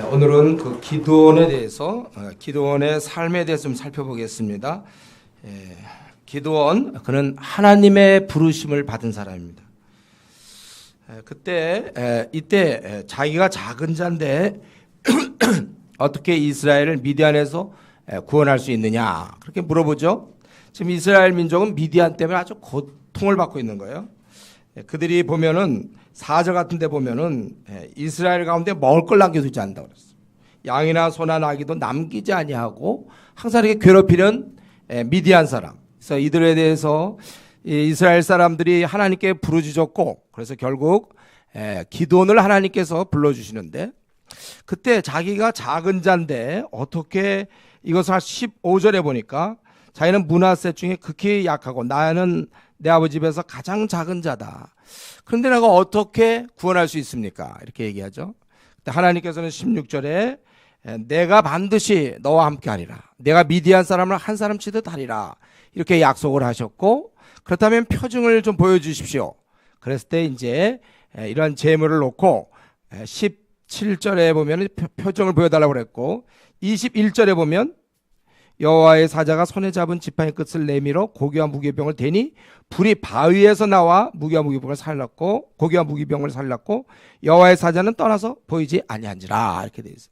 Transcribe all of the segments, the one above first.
오늘은 그 기드온에 대해서 기드온의 삶에 대해서 좀 살펴보겠습니다. 기드온, 그는 하나님의 부르심을 받은 사람입니다. 이때 자기가 작은 자인데 어떻게 이스라엘을 미디안에서 구원할 수 있느냐 그렇게 물어보죠. 지금 이스라엘 민족은 미디안 때문에 아주 고통을 받고 있는 거예요. 그들이 보면은 4절 같은 데 보면은 이스라엘 가운데 먹을 걸 남겨두지 않는다고 그랬어요. 양이나 소나 나귀도 남기지 아니하고 항상 이렇게 괴롭히는 미디안 사람. 그래서 이들에 대해서 이스라엘 사람들이 하나님께 부르짖었고, 그래서 결국 기드온을 하나님께서 불러주시는데, 그때 자기가 작은 자인데 어떻게 이것을 15절에 보니까 자기는 므낫세 중에 극히 약하고 나는 내 아버지 집에서 가장 작은 자다. 그런데 내가 어떻게 구원할 수 있습니까? 이렇게 얘기하죠. 하나님께서는 16절에 내가 반드시 너와 함께 하리라. 내가 미디안 사람을 한 사람 치듯 하리라. 이렇게 약속을 하셨고, 그렇다면 표징을 좀 보여주십시오. 그랬을 때 이제 이런 제물을 놓고 17절에 보면 표징을 보여달라고 그랬고, 21절에 보면 여호와의 사자가 손에 잡은 지팡이 끝을 내밀어 고기와 무기병을 대니 불이 바위에서 나와 무기와 무기병을 살랐고 고기와 무기병을 살랐고 여호와의 사자는 떠나서 보이지 아니한지라. 이렇게 되어 있어요.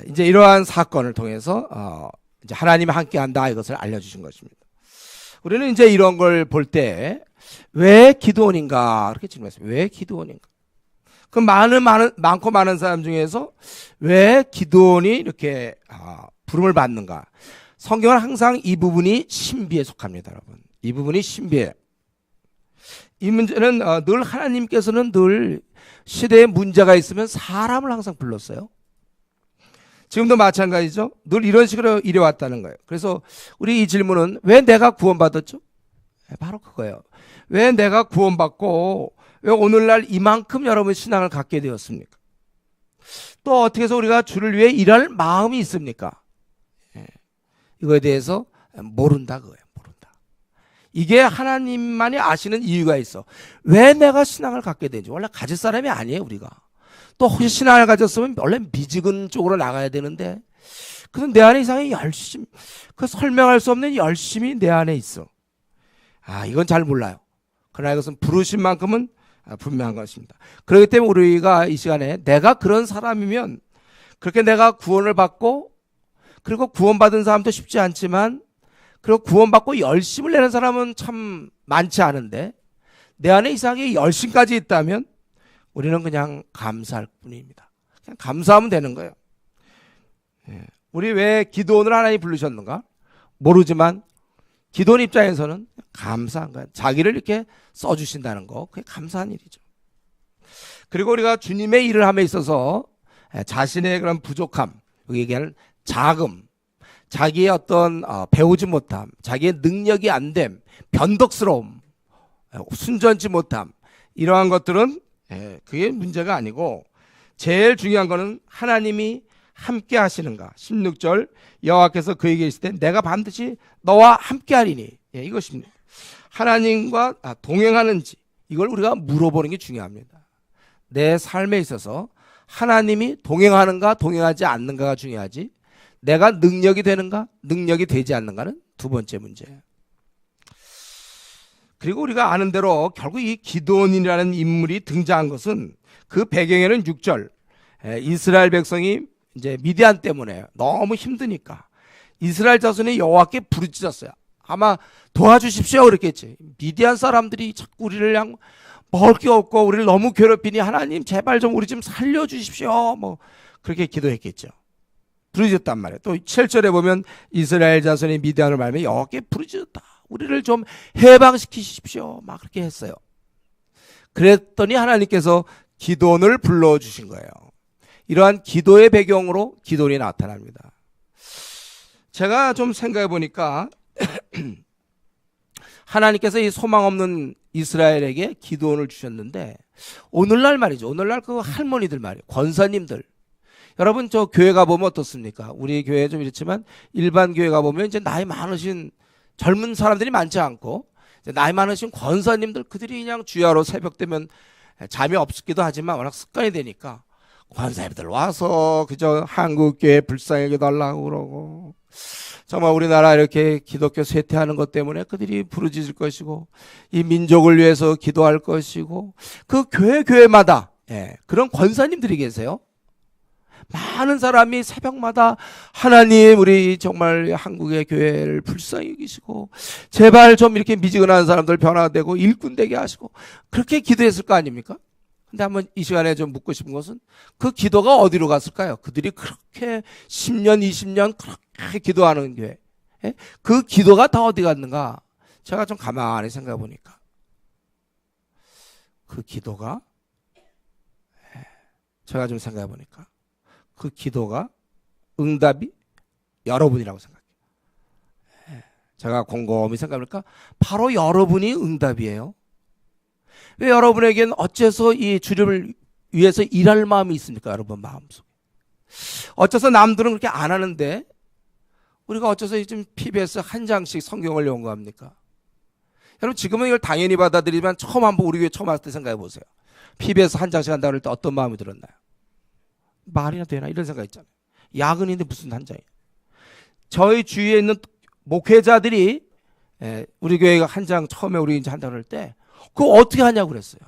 이제 이러한 사건을 통해서 이제 하나님이 함께한다 이것을 알려주신 것입니다. 우리는 이제 이런 걸 볼 때 왜 기드온인가 이렇게 질문했어요. 왜 기드온인가? 그 많고 많은 사람 중에서 왜 기드온이 이렇게 부름을 받는가? 성경은 항상 이 부분이 신비에 속합니다, 여러분. 이 부분이 신비예요. 이 문제는 늘 하나님께서는 늘 시대에 문제가 있으면 사람을 항상 불렀어요. 지금도 마찬가지죠. 늘 이런 식으로 이래왔다는 거예요. 그래서 우리 이 질문은 왜 내가 구원받았죠? 바로 그거예요. 왜 내가 구원받고 왜 오늘날 이만큼 여러분 신앙을 갖게 되었습니까? 또 어떻게 해서 우리가 주를 위해 일할 마음이 있습니까? 이거에 대해서 모른다 그거예요. 모른다. 이게 하나님만이 아시는 이유가 있어. 왜 내가 신앙을 갖게 되는지. 원래 가질 사람이 아니에요, 우리가. 또 혹시 신앙을 가졌으면 원래 미지근 쪽으로 나가야 되는데, 그래서 내 안에 이상의 열심, 그 설명할 수 없는 열심이 내 안에 있어. 이건 잘 몰라요. 그러나 이것은 부르신 만큼은 분명한 것입니다. 그렇기 때문에 우리가 이 시간에 내가 그런 사람이면 그렇게 내가 구원을 받고, 그리고 구원받은 사람도 쉽지 않지만, 그리고 구원받고 열심을 내는 사람은 참 많지 않은데, 내 안에 이상하게 열심까지 있다면 우리는 그냥 감사할 뿐입니다. 그냥 감사하면 되는 거예요. 우리 왜 기드온을 하나님 부르셨는가? 모르지만 기드온 입장에서는 감사한 거예요. 자기를 이렇게 써주신다는 거, 그게 감사한 일이죠. 그리고 우리가 주님의 일을 함에 있어서 자신의 그런 부족함, 여기 얘기하는 자금, 자기의 어떤 배우지 못함, 자기의 능력이 안 됨, 변덕스러움, 순전치 못함, 이러한 것들은 그게 문제가 아니고 제일 중요한 거는 하나님이 함께 하시는가. 16절 여호와께서 그에게 있을 때 내가 반드시 너와 함께 하리니, 이것입니다. 하나님과 동행하는지 이걸 우리가 물어보는 게 중요합니다. 내 삶에 있어서 하나님이 동행하는가 동행하지 않는가가 중요하지, 내가 능력이 되는가 능력이 되지 않는가는 두 번째 문제예요. 그리고 우리가 아는 대로 결국 이 기드온이라는 인물이 등장한 것은 그 배경에는 6절 이스라엘 백성이 이제 미디안 때문에 너무 힘드니까 이스라엘 자손이 여호와께 부르짖었어요. 아마 도와주십시오 그랬겠지. 미디안 사람들이 자꾸 우리를 그냥 먹을 게 없고 우리를 너무 괴롭히니 하나님 제발 좀 우리 좀 살려주십시오. 뭐 그렇게 기도했겠죠. 부르짖었단 말이에요. 또 7절에 보면 이스라엘 자손이 미디안을 말하며 여호와께 부르짖었다. 우리를 좀 해방시키십시오. 막 그렇게 했어요. 그랬더니 하나님께서 기드온을 불러주신 거예요. 이러한 기도의 배경으로 기드온이 나타납니다. 제가 좀 생각해 보니까 하나님께서 이 소망 없는 이스라엘에게 기드온을 주셨는데, 오늘날 말이죠. 오늘날 그 할머니들 말이에요. 권사님들. 여러분 저 교회 가보면 어떻습니까? 우리 교회 좀 이렇지만 일반 교회 가보면 이제 나이 많으신 젊은 사람들이 많지 않고 나이 많으신 권사님들, 그들이 그냥 주야로 새벽 되면 잠이 없기도 하지만 워낙 습관이 되니까 권사님들 와서 그저 한국교회 불쌍하게 달라고 그러고, 정말 우리나라 이렇게 기독교 쇠퇴하는 것 때문에 그들이 부르짖을 것이고, 이 민족을 위해서 기도할 것이고, 그 교회마다 그런 권사님들이 계세요. 많은 사람이 새벽마다 하나님, 우리 정말 한국의 교회를 불쌍히 여기시고 제발 좀 이렇게 미지근한 사람들 변화되고 일꾼 되게 하시고, 그렇게 기도했을 거 아닙니까? 근데 한번 이 시간에 좀 묻고 싶은 것은, 그 기도가 어디로 갔을까요? 그들이 그렇게 10년 20년 그렇게 기도하는 교회, 그 기도가 다 어디 갔는가? 제가 좀 가만히 생각해 보니까 그 기도가, 제가 좀 생각해 보니까 그 기도가 응답이 여러분이라고 생각해요. 제가 곰곰이 생각해보니까 바로 여러분이 응답이에요. 왜 여러분에겐 어째서 이 주를 위해서 일할 마음이 있습니까? 여러분 마음속에. 어째서 남들은 그렇게 안 하는데 우리가 어째서 지금 PBS 한 장씩 성경을 연구합니까? 여러분 지금은 이걸 당연히 받아들이지만 처음 한번 우리 교회 처음 왔을 때 생각해 보세요. PBS 한 장씩 한다고 할 때 어떤 마음이 들었나요? 말이나 되나 이런 생각 있잖아요. 야근인데 무슨 한 장이에요. 저희 주위에 있는 목회자들이 우리 교회가 한 장 처음에 우리 이제 한다고 할 때 그거 어떻게 하냐고 그랬어요.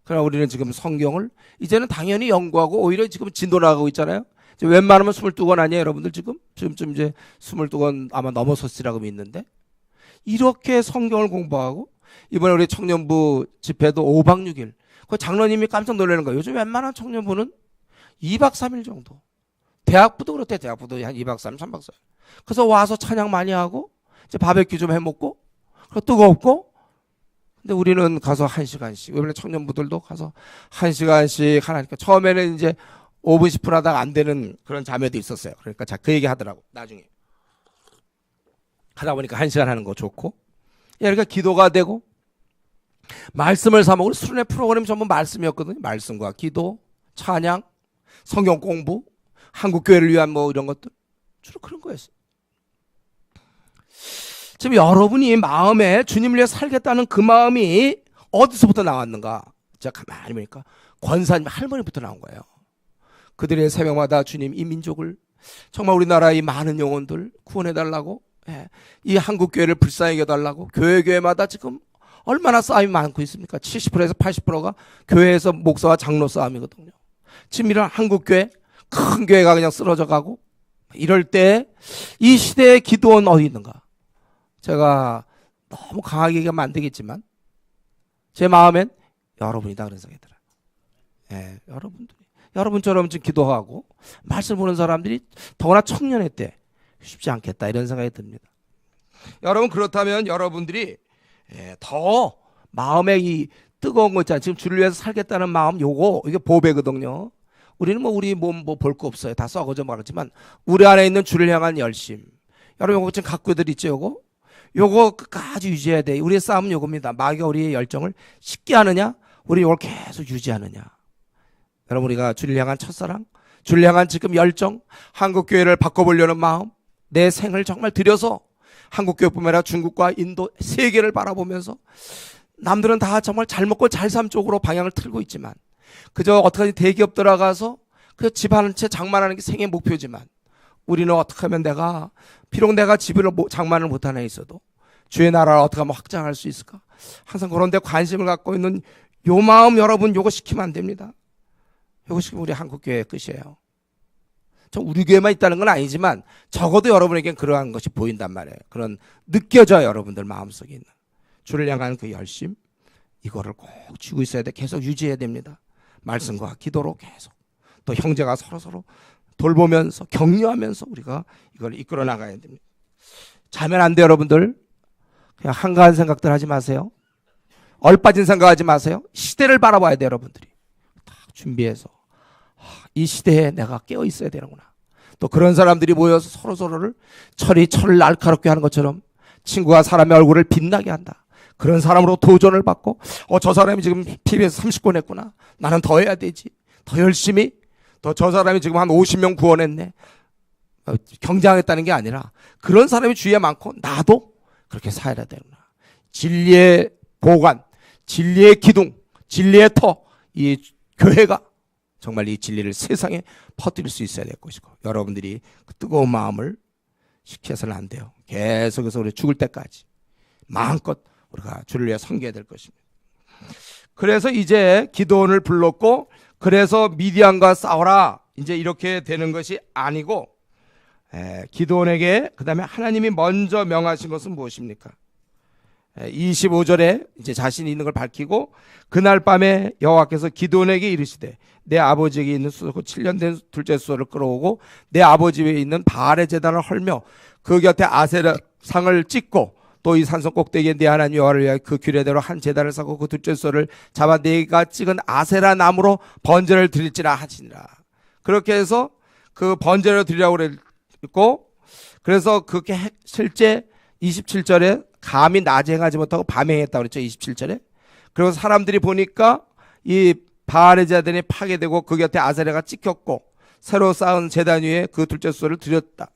그러나 우리는 지금 성경을 이제는 당연히 연구하고 오히려 지금 진도 나가고 있잖아요. 이제 웬만하면 22권 아니에요, 여러분들 지금? 지금쯤 이제 22권 아마 넘어섰으라고 믿는데, 이렇게 성경을 공부하고 이번에 우리 청년부 집회도 5박 6일. 그 장로님이 깜짝 놀라는 거예요. 요즘 웬만한 청년부는 2박 3일 정도. 대학부도 그렇대. 대학부도 한 2박 3일, 3박 4일. 그래서 와서 찬양 많이 하고 이제 바베큐 좀 해먹고 그리고 뜨겁고. 근데 우리는 가서 1시간씩, 이번에 청년부들도 가서 1시간씩 하나니까 처음에는 이제 5분 10분 하다가 안 되는 그런 자매도 있었어요. 그러니까 자, 그 얘기 하더라고. 나중에 하다 보니까 1시간 하는 거 좋고, 그러니까 기도가 되고 말씀을 사먹고, 수련회 프로그램이 전부 말씀이었거든요. 말씀과 기도, 찬양, 성경 공부, 한국교회를 위한 뭐 이런 것들 주로 그런 거였어요. 지금 여러분이 마음에 주님을 위해 살겠다는 그 마음이 어디서부터 나왔는가? 제가 가만히 보니까 권사님 할머니부터 나온 거예요. 그들의 새벽마다 주님 이 민족을, 정말 우리나라의 많은 영혼들 구원해달라고, 이 한국교회를 불쌍히 여겨달라고, 교회마다 지금 얼마나 싸움이 많고 있습니까? 70%에서 80%가 교회에서 목사와 장로 싸움이거든요. 지금 이런 한국교회, 큰 교회가 그냥 쓰러져 가고, 이럴 때 이 시대의 기도는 어디 있는가? 제가 너무 강하게 얘기하면 안 되겠지만 제 마음엔 여러분이다 그런 생각이 들어요. 여러분들이, 여러분처럼 지금 기도하고 말씀 보는 사람들이 더구나 청년회 때 쉽지 않겠다 이런 생각이 듭니다. 여러분, 그렇다면 여러분들이 더 마음에 이 뜨거운 거 있잖아요. 지금 주를 위해서 살겠다는 마음, 요거 이게 보배거든요. 우리는 뭐 우리 몸 뭐 볼 거 없어요. 다 썩어져 말았지만 우리 안에 있는 주를 향한 열심, 여러분 요거 지금 갖고들 있죠. 요거 끝까지 유지해야 돼. 우리의 싸움은 요겁니다. 마귀가 우리의 열정을 식게 하느냐, 우리 요걸 계속 유지하느냐. 여러분, 우리가 주를 향한 첫사랑, 주를 향한 지금 열정, 한국교회를 바꿔보려는 마음, 내 생을 정말 들여서 한국교회뿐만 아니라 중국과 인도, 세계를 바라보면서, 남들은 다 정말 잘 먹고 잘 삶 쪽으로 방향을 틀고 있지만 그저 어떻게든 대기업 들어가서 그 집 한 채 장만하는 게 생애 목표지만, 우리는 어떻게 하면 비록 내가 집을 장만을 못하나 있어도 주의 나라를 어떻게 하면 확장할 수 있을까? 항상 그런 데 관심을 갖고 있는 요 마음, 여러분 요거 시키면 안 됩니다. 요거 시키면 우리 한국교회의 끝이에요. 저 우리 교회만 있다는 건 아니지만 적어도 여러분에겐 그러한 것이 보인단 말이에요. 그런 느껴져요. 여러분들 마음속에 있는 주를 향한 그 열심, 이거를 꼭 쥐고 있어야 돼. 계속 유지해야 됩니다. 말씀과 기도로 계속, 또 형제가 서로 돌보면서 격려하면서 우리가 이걸 이끌어 나가야 됩니다. 자면 안 돼요. 여러분들 그냥 한가한 생각들 하지 마세요. 얼빠진 생각하지 마세요. 시대를 바라봐야 돼요. 여러분들이 딱 준비해서 이 시대에 내가 깨어 있어야 되는구나. 또 그런 사람들이 모여서 서로를 철을 날카롭게 하는 것처럼 친구가 사람의 얼굴을 빛나게 한다. 그런 사람으로 도전을 받고, 저 사람이 지금 TV에서 30권 했구나, 나는 더 해야 되지, 더 열심히, 더 저 사람이 지금 한 50명 구원했네, 경쟁하겠다는 게 아니라 그런 사람이 주위에 많고 나도 그렇게 살아야 되구나. 진리의 보관, 진리의 기둥, 진리의 터, 이 교회가 정말 이 진리를 세상에 퍼뜨릴 수 있어야 될 것이고, 여러분들이 그 뜨거운 마음을 식혀서는 안 돼요. 계속해서 우리 죽을 때까지 마음껏 우리가 주를 위해 섬겨야 될 것입니다. 그래서 이제 기드온을 불렀고, 그래서 미디안과 싸워라 이제 이렇게 되는 것이 아니고, 기드온에게 그 다음에 하나님이 먼저 명하신 것은 무엇입니까? 25절에 이제 자신이 있는 걸 밝히고, 그날 밤에 여호와께서 기드온에게 이르시되 내 아버지에게 있는 수소 7년 된 둘째 수소를 끌어오고 내 아버지 위에 있는 바알의 제단을 헐며 그 곁에 아세라 상을 찍고 또 이 산성 꼭대기에 내 하나님 여호와를 위하여 그 규례대로 한 제단을 쌓고 그 둘째 수소를 잡아 내가 찍은 아세라 나무로 번제를 드릴지라 하시니라. 그렇게 해서 그 번제를 드리라고 그랬고, 그래서 그게 실제 27절에 감히 낮에 행하지 못하고 밤에 행했다고 그랬죠. 27절에. 그리고 사람들이 보니까 이 바알의 제단이 파괴되고 그 곁에 아세라가 찍혔고 새로 쌓은 제단 위에 그 둘째 수소를 드렸다.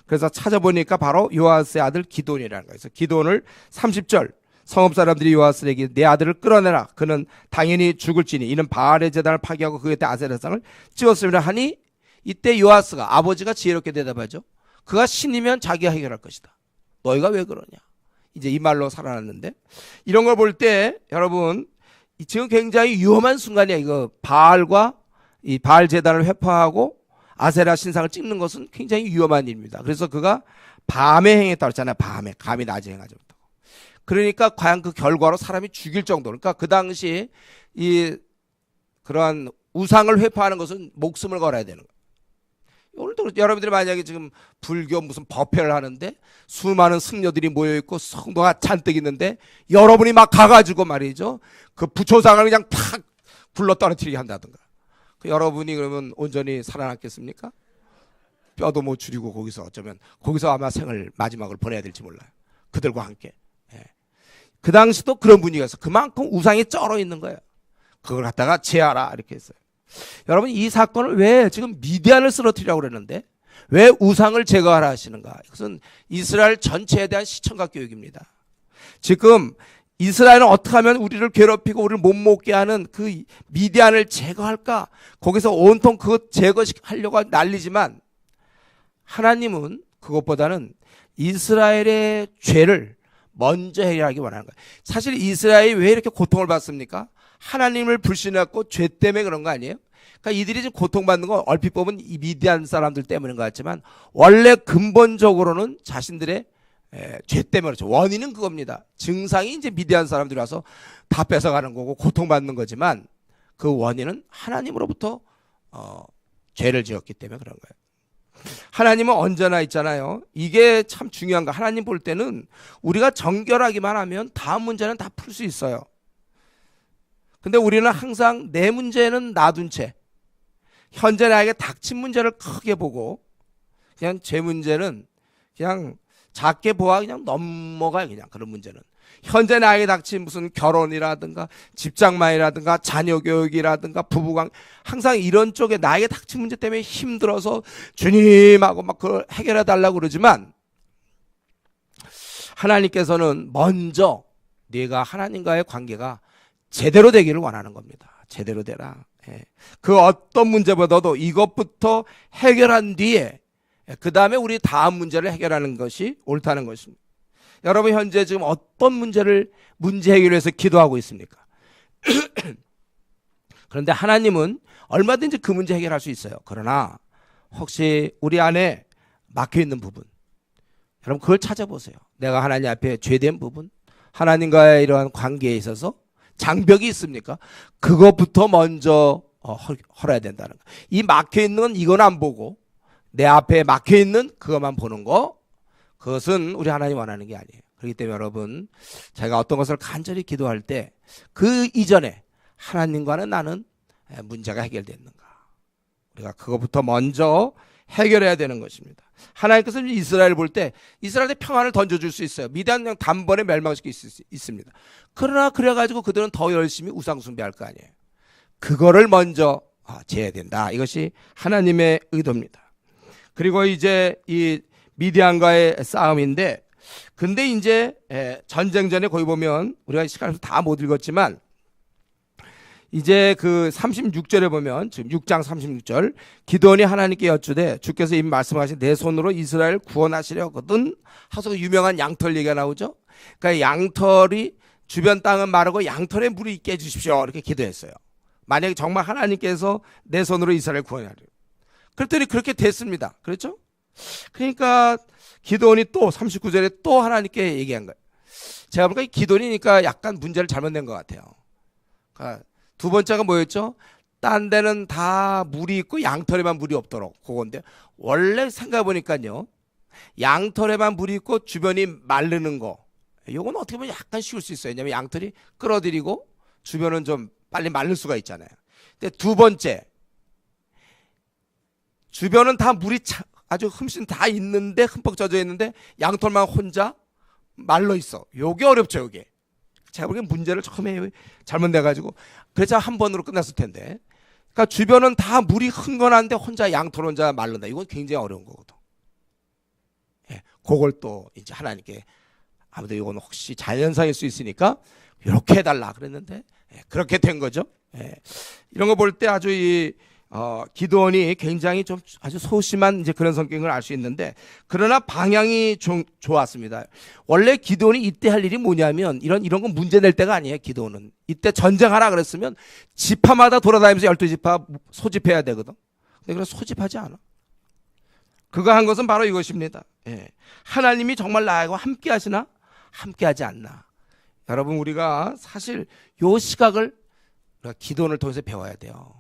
그래서 찾아보니까 바로 요아스의 아들 기드온이라는 거예요. 그래서 기드온을 30절 성읍 사람들이 요아스에게 내 아들을 끌어내라. 그는 당연히 죽을지니 이는 바알의 제단을 파괴하고 그 곁에 아세라상을 찍었음이라 하니, 이때 요아스가 아버지가 지혜롭게 대답하죠. 그가 신이면 자기가 해결할 것이다. 너희가 왜 그러냐. 이제 이 말로 살아났는데, 이런 걸 볼 때 여러분 지금 굉장히 위험한 순간이야. 이거 바알과 이 바알 제단을 회파하고 아세라 신상을 찍는 것은 굉장히 위험한 일입니다. 그래서 그가 밤에 행했다고 했잖아요. 밤에. 감히 낮에 행하지 못하고. 그러니까 과연 그 결과로 사람이 죽일 정도로, 그러니까 그 당시 이 그러한 우상을 회파하는 것은 목숨을 걸어야 되는 거예요. 오늘도 여러분들이 만약에 지금 불교 무슨 법회를 하는데 수많은 승려들이 모여있고 성도가 잔뜩 있는데 여러분이 막 가가지고 말이죠, 그 부초상을 그냥 팍 굴러 떨어뜨리게 한다든가, 그 여러분이 그러면 온전히 살아남겠습니까? 뼈도 못 줄이고 거기서 어쩌면 거기서 아마 생을 마지막을 보내야 될지 몰라요. 그들과 함께. 그 당시도 그런 분위기가 있어. 그만큼 우상이 쩔어 있는 거예요. 그걸 갖다가 제하라 이렇게 했어요. 여러분 이 사건을 왜 지금 미디안을 쓰러뜨리라고 그러는데 왜 우상을 제거하라 하시는가? 이것은 이스라엘 전체에 대한 시청각 교육입니다. 지금 이스라엘은 어떻게 하면 우리를 괴롭히고 우리를 못 먹게 하는 그 미디안을 제거할까? 거기서 온통 그것 제거하려고 난리지만, 하나님은 그것보다는 이스라엘의 죄를 먼저 해결하기 원하는 거예요. 사실 이스라엘이 왜 이렇게 고통을 받습니까? 하나님을 불신했고 죄 때문에 그런 거 아니에요? 그러니까 이들이 지금 고통받는 건 얼핏 보면 이 미디안 사람들 때문인 것 같지만 원래 근본적으로는 자신들의 죄 때문에 그렇죠. 원인은 그겁니다. 증상이 이제 미디안 사람들이 와서 다 뺏어가는 거고 고통받는 거지만 그 원인은 하나님으로부터 죄를 지었기 때문에 그런 거예요. 하나님은 언제나 있잖아요. 이게 참 중요한 거. 하나님 볼 때는 우리가 정결하기만 하면 다음 문제는 다 풀 수 있어요. 근데 우리는 항상 내 문제는 놔둔 채 현재 나에게 닥친 문제를 크게 보고 그냥 제 문제는 그냥 작게 보아 그냥 넘어가요. 그냥 그런 문제는. 현재 나에게 닥친 무슨 결혼이라든가 직장만이라든가 자녀 교육이라든가 부부관, 항상 이런 쪽에 나에게 닥친 문제 때문에 힘들어서 주님하고 막 그걸 해결해 달라고 그러지만, 하나님께서는 먼저 네가 하나님과의 관계가 제대로 되기를 원하는 겁니다. 제대로 되라. 그 어떤 문제보다도 이것부터 해결한 뒤에 그 다음에 우리 다음 문제를 해결하는 것이 옳다는 것입니다. 여러분 현재 지금 어떤 문제 해결을 위해서 기도하고 있습니까? 그런데 하나님은 얼마든지 그 문제 해결할 수 있어요. 그러나 혹시 우리 안에 막혀있는 부분, 여러분 그걸 찾아보세요. 내가 하나님 앞에 죄된 부분, 하나님과의 이러한 관계에 있어서 장벽이 있습니까? 그것부터 먼저 헐어야 된다는 거. 이 막혀있는 건 이건 안 보고 내 앞에 막혀있는 그것만 보는 거, 그것은 우리 하나님 원하는 게 아니에요. 그렇기 때문에 여러분, 제가 어떤 것을 간절히 기도할 때 그 이전에 하나님과는 나는 문제가 해결됐는가, 우리가 그것부터 먼저 해결해야 되는 것입니다. 하나님께서는 이스라엘을 볼 때 이스라엘에 평안을 던져줄 수 있어요. 미디안 그냥 단번에 멸망시킬 수 있습니다. 그러나 그래가지고 그들은 더 열심히 우상 숭배할 거 아니에요. 그거를 먼저 제해야 된다. 이것이 하나님의 의도입니다. 그리고 이제 이 미디안과의 싸움인데, 근데 이제 전쟁 전에 거기 보면 우리가 시간을 다 못 읽었지만 이제 그 36절에 보면 지금 6장 36절 기드온이 하나님께 여쭈되 주께서 이미 말씀하신 내 손으로 이스라엘 구원하시려거든 하서 유명한 양털 얘기가 나오죠. 그러니까 양털이 주변 땅은 마르고 양털에 물이 있게 해주십시오 이렇게 기도했어요. 만약에 정말 하나님께서 내 손으로 이스라엘 구원하려 그랬더니 그렇게 됐습니다. 그렇죠? 그러니까 기드온이 또 39절에 또 하나님께 얘기한 거예요. 제가 보니까 기드온이니까 약간 문제를 잘못 낸 것 같아요. 그러니까 두 번째가 뭐였죠? 딴 데는 다 물이 있고 양털에만 물이 없도록 그건데 원래 생각해보니까요 양털에만 물이 있고 주변이 마르는 거 요건 어떻게 보면 약간 쉬울 수 있어요. 왜냐하면 양털이 끌어들이고 주변은 좀 빨리 마를 수가 있잖아요. 근데 두 번째 주변은 다 물이 아주 흠씬 다 있는데 흠뻑 젖어 있는데 양털만 혼자 말라 있어. 요게 어렵죠. 요게 제가 보기엔 문제를 처음에 잘못 내가지고 그래서 한 번으로 끝났을 텐데 그러니까 주변은 다 물이 흥건한데 혼자 양털 혼자 말른다. 이건 굉장히 어려운 거거든. 예, 그걸 또 이제 하나님께 아무튼 이건 혹시 자연상일 수 있으니까 이렇게 해달라 그랬는데 예, 그렇게 된 거죠. 예, 이런 거 볼 때 아주 기드온이 굉장히 좀 아주 소심한 이제 그런 성격을 알 수 있는데 그러나 방향이 좀 좋았습니다. 원래 기드온이 이때 할 일이 뭐냐면 이런 건 문제 낼 때가 아니에요. 기드온은 이때 전쟁하라 그랬으면 지파마다 돌아다니면서 12지파 소집해야 되거든. 근데 그래서 소집하지 않아. 그가 한 것은 바로 이것입니다. 예. 하나님이 정말 나하고 함께 하시나 함께 하지 않나. 여러분 우리가 사실 요 시각을 우리가 기도원을 통해서 배워야 돼요.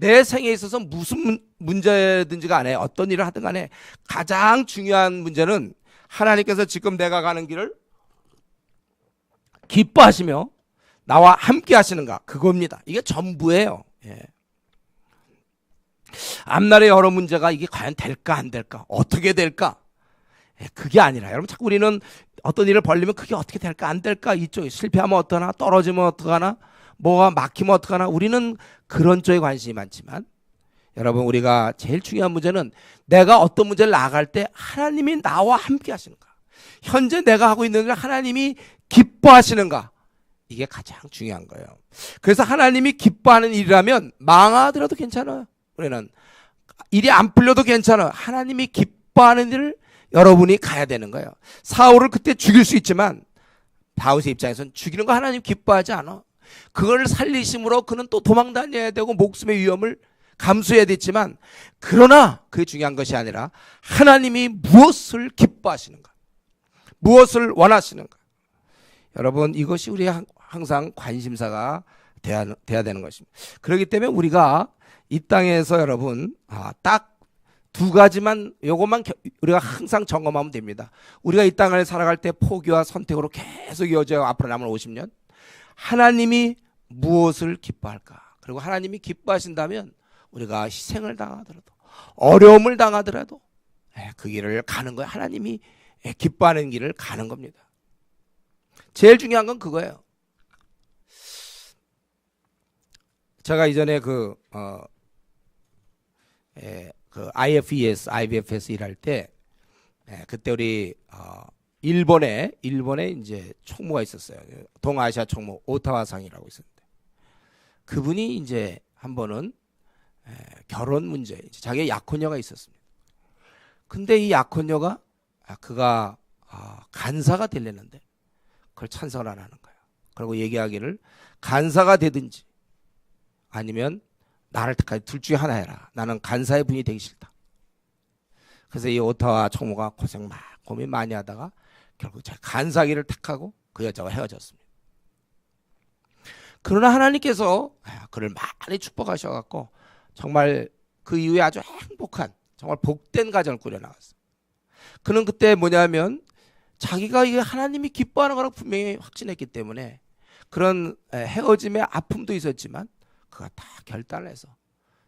내 생에 있어서 무슨 문제든지 간에 어떤 일을 하든 간에 가장 중요한 문제는 하나님께서 지금 내가 가는 길을 기뻐하시며 나와 함께 하시는가 그겁니다. 이게 전부예요. 예. 앞날의 여러 문제가 이게 과연 될까 안 될까 어떻게 될까 그게 아니라 여러분 자꾸 우리는 어떤 일을 벌리면 그게 어떻게 될까 안 될까 이쪽에 실패하면 어떠나 떨어지면 어떡하나 뭐가 막히면 어떡하나 우리는 그런 쪽에 관심이 많지만 여러분 우리가 제일 중요한 문제는 내가 어떤 문제를 나아갈 때 하나님이 나와 함께 하시는가 현재 내가 하고 있는 일을 하나님이 기뻐하시는가 이게 가장 중요한 거예요. 그래서 하나님이 기뻐하는 일이라면 망하더라도 괜찮아요. 우리는 일이 안 풀려도 괜찮아요. 하나님이 기뻐하는 일을 여러분이 가야 되는 거예요. 사울을 그때 죽일 수 있지만 다윗의 입장에서는 죽이는 거 하나님 기뻐하지 않아. 그걸 살리심으로 그는 또 도망 다녀야 되고 목숨의 위험을 감수해야 됐지만 그러나 그게 중요한 것이 아니라 하나님이 무엇을 기뻐하시는가 무엇을 원하시는가 여러분 이것이 우리의 항상 관심사가 돼야 되는 것입니다. 그렇기 때문에 우리가 이 땅에서 여러분 딱 두 가지만 요것만 우리가 항상 점검하면 됩니다. 우리가 이 땅을 살아갈 때 포기와 선택으로 계속 이어져요. 앞으로 남은 50년 하나님이 무엇을 기뻐할까 그리고 하나님이 기뻐하신다면 우리가 희생을 당하더라도 어려움을 당하더라도 그 길을 가는 거예요. 하나님이 기뻐하는 길을 가는 겁니다. 제일 중요한 건 그거예요. 제가 이전에 그 IFES 일할 때 그때 우리 일본에 이제 총무가 있었어요. 동아시아 총무 오타와상이라고 있었는데 그분이 이제 한 번은 결혼 문제 자기의 약혼녀가 있었습니다. 근데 이 약혼녀가 그가 간사가 되려는데 그걸 찬성을 안 하는 거예요. 그리고 얘기하기를 간사가 되든지 아니면 나를 택하지 둘 중에 하나 해라. 나는 간사의 분이 되기 싫다. 그래서 이 오타와 총무가 고민 많이 하다가 결국 간사기를 택하고 그 여자와 헤어졌습니다. 그러나 하나님께서 그를 많이 축복하셔갖고 정말 그 이후에 아주 행복한 정말 복된 가정을 꾸려나갔어요. 그는 그때 뭐냐면 자기가 이게 하나님이 기뻐하는 거라고 분명히 확신했기 때문에 그런 헤어짐의 아픔도 있었지만 그가 다 결단을 해서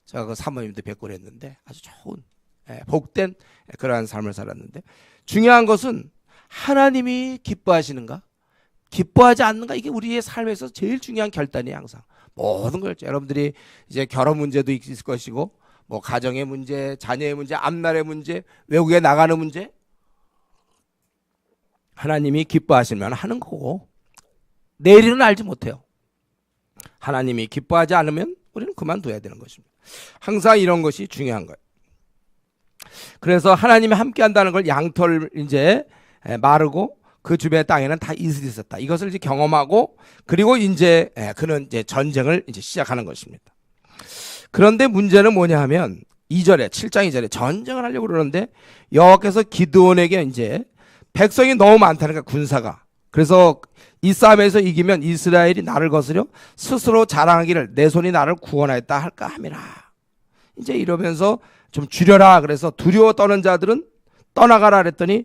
제가 그 사모님도 뵙고 그랬는데 아주 좋은 복된 그러한 삶을 살았는데 중요한 것은 하나님이 기뻐하시는가 기뻐하지 않는가 이게 우리의 삶에서 제일 중요한 결단이에요. 항상 모든 걸 여러분들이 이제 결혼 문제도 있을 것이고 뭐 가정의 문제 자녀의 문제 앞날의 문제 외국에 나가는 문제 하나님이 기뻐하시면 하는 거고 내일은 알지 못해요. 하나님이 기뻐하지 않으면 우리는 그만둬야 되는 것입니다. 항상 이런 것이 중요한 거예요. 그래서 하나님이 함께 한다는 걸 양털 이제 마르고 그 주변의 땅에는 다 이슬이 있었다. 이것을 이제 경험하고 그리고 이제 그는 이제 전쟁을 이제 시작하는 것입니다. 그런데 문제는 뭐냐 하면 2절에 7장 2절에 전쟁을 하려고 그러는데 여호와께서 기드온에게 이제 백성이 너무 많다니까 군사가. 그래서 이 싸움에서 이기면 이스라엘이 나를 거스려 스스로 자랑하기를 내 손이 나를 구원하였다 할까 함이라. 이제 이러면서 좀 줄여라. 그래서 두려워 떠는 자들은 떠나가라 그랬더니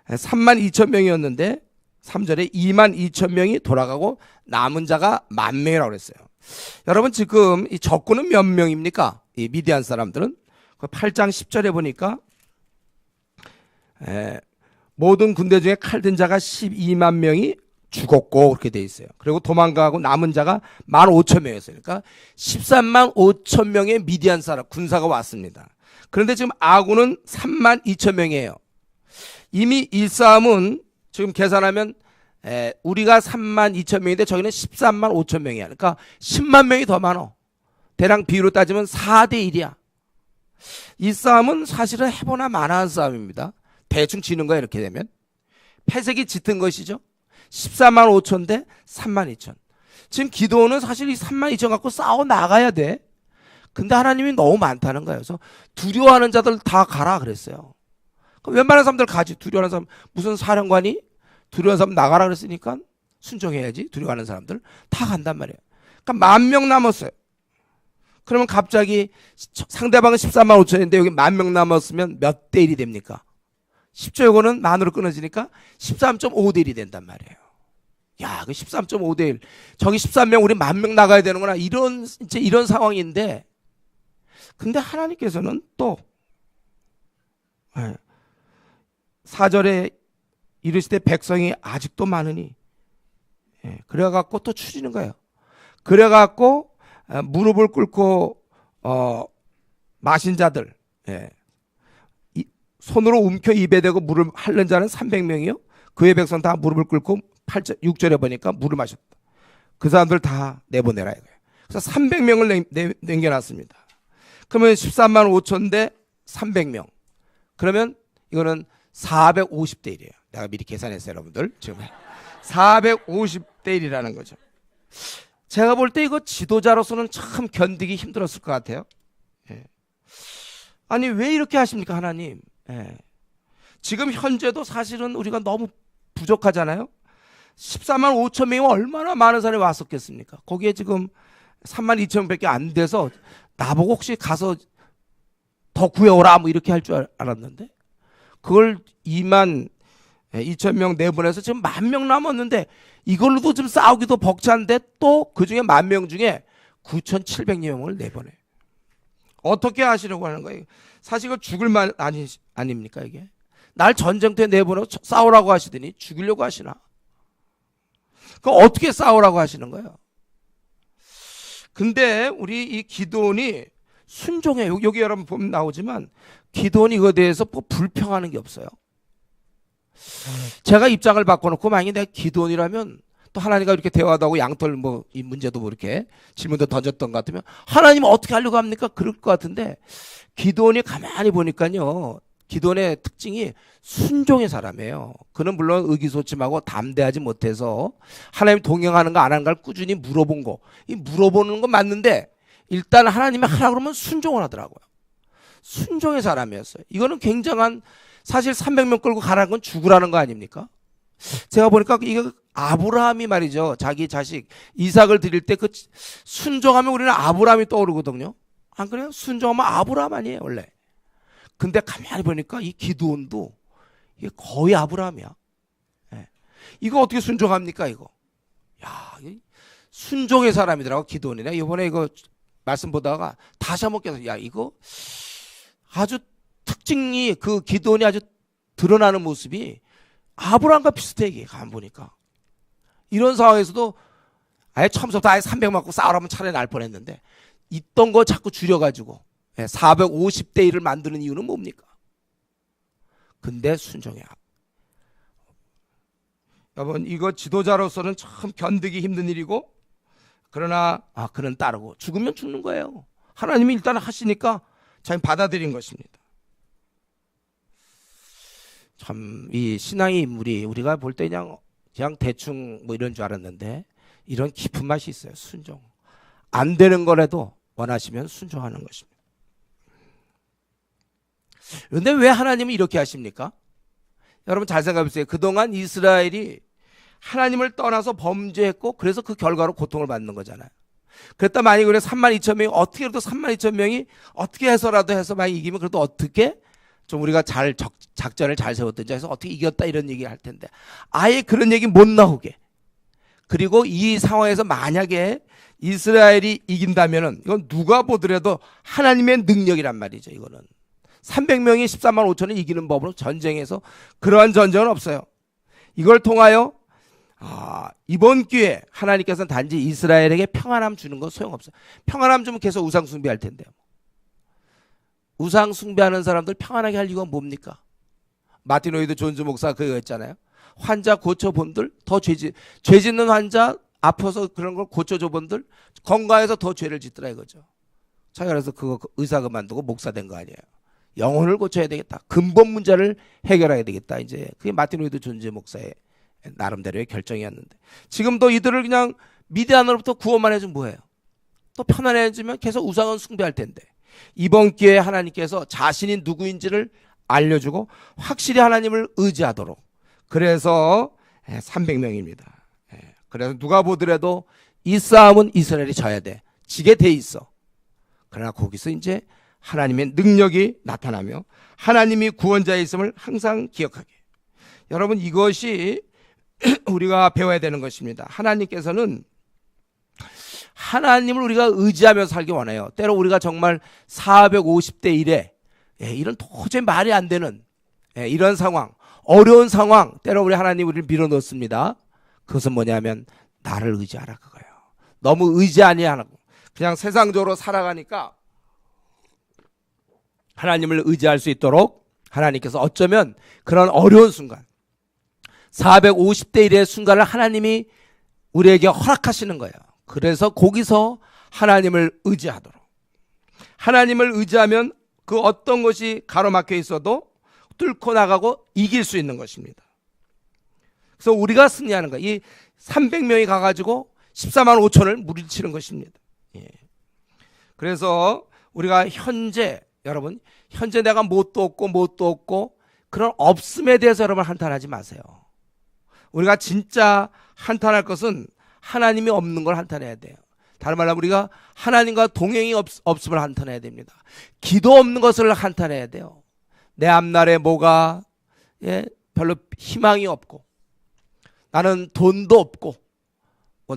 32,000명이었는데 3절에 22,000명이 돌아가고 남은 자가 10,000명이라고 그랬어요. 여러분 지금 이 적군은 몇 명입니까? 이 미디안 사람들은 8장 10절에 보니까 모든 군대 중에 칼든 자가 12만 명이 죽었고 그렇게 돼 있어요. 그리고 도망가고 남은 자가 15,000명이었어요. 그러니까 13만 5천 명의 미디안 사람 군사가 왔습니다. 그런데 지금 아군은 32,000명이에요. 이미 이 싸움은 지금 계산하면 우리가 32,000명인데 저기는 13만 5천 명이야. 그러니까 10만 명이 더 많어. 대략 비율로 따지면 4대 1이야. 이 싸움은 사실은 해보나 마나한 싸움입니다. 대충 지는 거야 이렇게 되면. 패색이 짙은 것이죠. 14만 5천 대 3만 2천. 지금 기도는 사실 이 3만 2천 갖고 싸워 나가야 돼. 근데 하나님이 너무 많다는 거예요. 그래서 두려워하는 자들 다 가라 그랬어요. 그럼 웬만한 사람들 가지. 두려워하는 사람 무슨 사령관이 두려워하는 사람 나가라 그랬으니까 순종해야지. 두려워하는 사람들 다 간단 말이에요. 그러니까 10,000명 남았어요. 그러면 갑자기 상대방은 14만 5천인데 여기 10,000명 남았으면 몇 대 1이 됩니까? 10조 요거는 만으로 끊어지니까 13.5대 1이 된단 말이에요. 야, 그 13.5대 1. 저기 13명 우리 10,000명 나가야 되는구나. 이런 상황인데 근데 하나님께서는 또 4절에 이르시되 백성이 아직도 많으니 그래갖고 또 추리는 거예요. 그래갖고 무릎을 꿇고 마신 자들 손으로 움켜 입에 대고 물을 핥는 자는 300명이요. 그의 백성 다 무릎을 꿇고 6절에 보니까 물을 마셨다. 그 사람들 다 내보내라 이거예요. 그래서 300명을 남겨놨습니다. 그러면 13만 5천 대 300명. 그러면 이거는 450대 1이에요. 내가 미리 계산했어요, 여러분들. 지금 450대 1이라는 거죠. 제가 볼 때 이거 지도자로서는 참 견디기 힘들었을 것 같아요. 아니 왜 이렇게 하십니까 하나님? 지금 현재도 사실은 우리가 너무 부족하잖아요. 14만 5천 명이면 얼마나 많은 사람이 왔었겠습니까? 거기에 지금 3만 2천 명밖에 안 돼서 나보고 혹시 가서 더 구해오라 뭐 이렇게 할 줄 알았는데 그걸 2만 2천 명 내보내서 지금 10,000명 남았는데 이걸로도 좀 싸우기도 벅찬데 또 그중에 10,000명 중에 9,700명을 내보내. 어떻게 하시려고 하는 거예요? 사실 이거 죽을 말 아닙니까 이게? 날 전쟁터에 내보내고 싸우라고 하시더니 죽이려고 하시나? 그럼 어떻게 싸우라고 하시는 거예요? 근데 우리 이 기드온이 순종해요. 여기 여러분 보면 나오지만 기드온이 이거에 대해서 뭐 불평하는 게 없어요. 제가 입장을 바꿔놓고 만약에 내가 기드온이라면 또 하나님과 이렇게 대화도 하고 양털 뭐 이 문제도 뭐 이렇게 질문도 던졌던 것 같으면 하나님은 어떻게 하려고 합니까? 그럴 것 같은데 기드온이 가만히 보니까요. 기드온의 특징이 순종의 사람이에요. 그는 물론 의기소침하고 담대하지 못해서 하나님 동행하는 거 안 하는 걸 꾸준히 물어본 거. 이 물어보는 건 맞는데 일단 하나님이 하라 그러면 순종을 하더라고요. 순종의 사람이었어요. 이거는 굉장한 사실 300명 끌고 가라는 건 죽으라는 거 아닙니까? 제가 보니까 이거 아브라함이 말이죠. 자기 자식 이삭을 드릴 때 그 순종하면 우리는 아브라함이 떠오르거든요. 안 그래요? 순종하면 아브라함 아니에요 원래. 근데 가만히 보니까 이 기드온도 이게 거의 아브라함이야. 이거 어떻게 순종합니까 이거? 야, 순종의 사람이더라고 기드온이네. 이번에 이거 말씀 보다가 다시 한번 깨서 야 이거 아주 특징이 그 기드온이 아주 드러나는 모습이 아브라함과 비슷해 이게 가만 보니까. 이런 상황에서도 아예 처음부터 아예 300 맞고 싸우라면 차라리 날 뻔했는데 있던 거 자꾸 줄여가지고 450대 1을 만드는 이유는 뭡니까? 근데 순종해. 여러분 이거 지도자로서는 참 견디기 힘든 일이고 그러나 그는 따르고 죽으면 죽는 거예요. 하나님이 일단 하시니까 자기 받아들인 것입니다. 참 이 신앙의 인물이 우리가 볼 때 그냥 대충 뭐 이런 줄 알았는데 이런 깊은 맛이 있어요. 순종. 안 되는 거라도 원하시면 순종하는 것입니다. 그런데 왜 하나님은 이렇게 하십니까? 여러분 잘 생각해 보세요. 그동안 이스라엘이 하나님을 떠나서 범죄했고 그래서 그 결과로 고통을 받는 거잖아요. 그랬다 만약에 그래 32,000명이 어떻게 해도 32,000명이 어떻게 해서라도 해서 만약 이기면 그래도 어떻게 좀 우리가 잘 작전을 잘 세웠든지 해서 어떻게 이겼다 이런 얘기 할 텐데 아예 그런 얘기 못 나오게. 그리고 이 상황에서 만약에 이스라엘이 이긴다면은 이건 누가 보더라도 하나님의 능력이란 말이죠. 이거는 300명이 14만 5천을 이기는 법으로 전쟁에서 그러한 전쟁은 없어요. 이걸 통하여 이번 기회에 하나님께서는 단지 이스라엘에게 평안함 주는 건 소용없어요. 평안함 주면 계속 우상 숭배할 텐데요. 우상 숭배하는 사람들 평안하게 할 이유가 뭡니까? 마틴 로이드 존즈 목사가 그거 했잖아요. 환자 고쳐본들 더 죄 짓는 환자 아파서 그런 걸 고쳐줘 본들 건강해서 더 죄를 짓더라 이거죠. 자기가 그래서 그거 의사 그만두고 목사 된 거 아니에요. 영혼을 고쳐야 되겠다. 근본 문제를 해결해야 되겠다. 이제 그게 마틴 로이드 존즈 목사의 나름대로의 결정이었는데 지금도 이들을 그냥 미디안으로부터 구원만 해주면 뭐예요? 또 편안해지면 계속 우상은 숭배할 텐데 이번 기회에 하나님께서 자신이 누구인지를 알려주고 확실히 하나님을 의지하도록 그래서 300명입니다. 그래서 누가 보더라도 이 싸움은 이스라엘이 져야 돼. 지게 돼 있어. 그러나 거기서 이제 하나님의 능력이 나타나며 하나님이 구원자에 있음을 항상 기억하게. 여러분 이것이 우리가 배워야 되는 것입니다. 하나님께서는 하나님을 우리가 의지하며 살기 원해요. 때로 우리가 정말 450대 1에 이런 도저히 말이 안 되는 이런 상황, 어려운 상황, 때로 우리 하나님 우리를 밀어넣습니다. 그것은 뭐냐면 나를 의지하라 그거예요. 너무 의지 아니하고 그냥 세상적으로 살아가니까 하나님을 의지할 수 있도록 하나님께서 어쩌면 그런 어려운 순간 450대 1의 순간을 하나님이 우리에게 허락하시는 거예요. 그래서 거기서 하나님을 의지하도록. 하나님을 의지하면 그 어떤 것이 가로막혀 있어도 뚫고 나가고 이길 수 있는 것입니다. 그래서 우리가 승리하는 거예요. 이 300명이 가가지고 14만 5천을 무리치는 것입니다. 그래서 우리가 현재 여러분 현재 내가 뭣도 없고 그런 없음에 대해서 여러분 한탄하지 마세요. 우리가 진짜 한탄할 것은 하나님이 없는 걸 한탄해야 돼요. 다른 말로 우리가 하나님과 동행이 없음을 한탄해야 됩니다. 기도 없는 것을 한탄해야 돼요. 내 앞날에 뭐가 별로 희망이 없고 나는 돈도 없고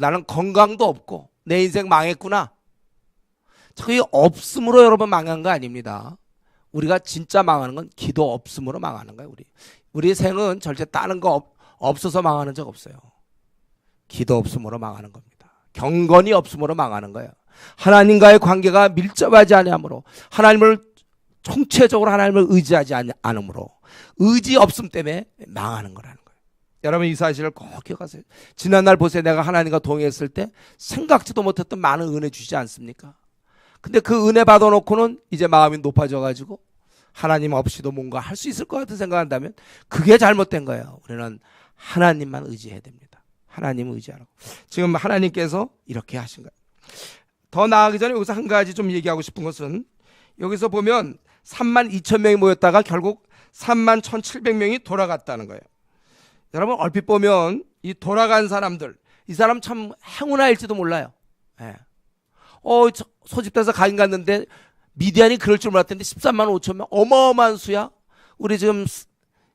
나는 건강도 없고 내 인생 망했구나. 저게 없음으로 여러분 망한 거 아닙니다. 우리가 진짜 망하는 건 기도 없음으로 망하는 거예요. 우리 생은 절대 다른 거 없어서 망하는 적 없어요. 기도 없음으로 망하는 겁니다. 경건이 없음으로 망하는 거예요. 하나님과의 관계가 밀접하지 않으므로 하나님을 총체적으로 하나님을 의지하지 않으므로 의지 없음 때문에 망하는 거라는 거예요. 여러분 이 사실을 꼭 기억하세요. 지난날 보세요. 내가 하나님과 동행했을 때 생각지도 못했던 많은 은혜 주시지 않습니까? 근데 그 은혜 받아놓고는 이제 마음이 높아져가지고 하나님 없이도 뭔가 할 수 있을 것 같은 생각한다면 그게 잘못된 거예요. 우리는 하나님만 의지해야 됩니다. 하나님을 의지하라고. 지금 하나님께서 이렇게 하신 거예요. 더 나아가기 전에 여기서 한 가지 좀 얘기하고 싶은 것은 여기서 보면 32,000명이 모였다가 결국 31,700명이 돌아갔다는 거예요. 여러분 얼핏 보면 이 돌아간 사람들 이 사람 참 행운아일지도 몰라요. 소집돼서 가긴 갔는데 미디안이 그럴 줄 몰랐던데 13만 5천 명 어마어마한 수야. 우리 지금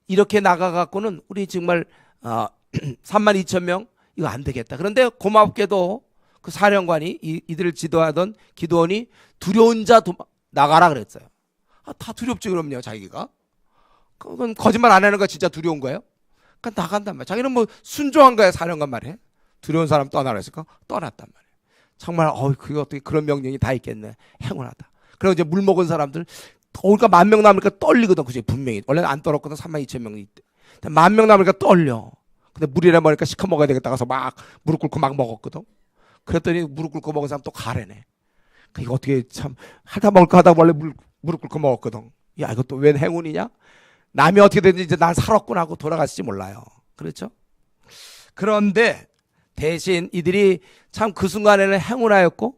이렇게 나가갖고는 우리 정말 3만 2천 명 이거 안 되겠다. 그런데 고맙게도 그 사령관이 이들을 지도하던 기도원이 두려운 자 나가라 그랬어요. 다 두렵지 그럼요. 자기가 그건 거짓말 안 하는 거 진짜 두려운 거예요. 그러니까 나간단 말이야. 자기는 뭐 순종한 거야. 사령관 말에 두려운 사람 떠나라 했을까? 떠났단 말이야. 정말 그게 어떻게 그런 명령이 다 있겠네. 행운하다. 그리고 이제 물 먹은 사람들 그러니까 10,000명 남으니까 떨리거든. 그지 분명히 원래는 안 떨었거든. 32,000명이 있대. 10,000명 남으니까 떨려. 근데 물이라 먹으니까 시커 먹어야 되겠다 가서 막 무릎 꿇고 막 먹었거든. 그랬더니 무릎 꿇고 먹은 사람 또 가래네. 이거 어떻게 참 하다 먹을까 하다 원래 무릎 꿇고 먹었거든. 야, 이것도 웬 행운이냐? 남이 어떻게 됐는지 이제 난 살았구나 하고 돌아갔을지 몰라요. 그렇죠? 그런데 대신 이들이 참 그 순간에는 행운하였고,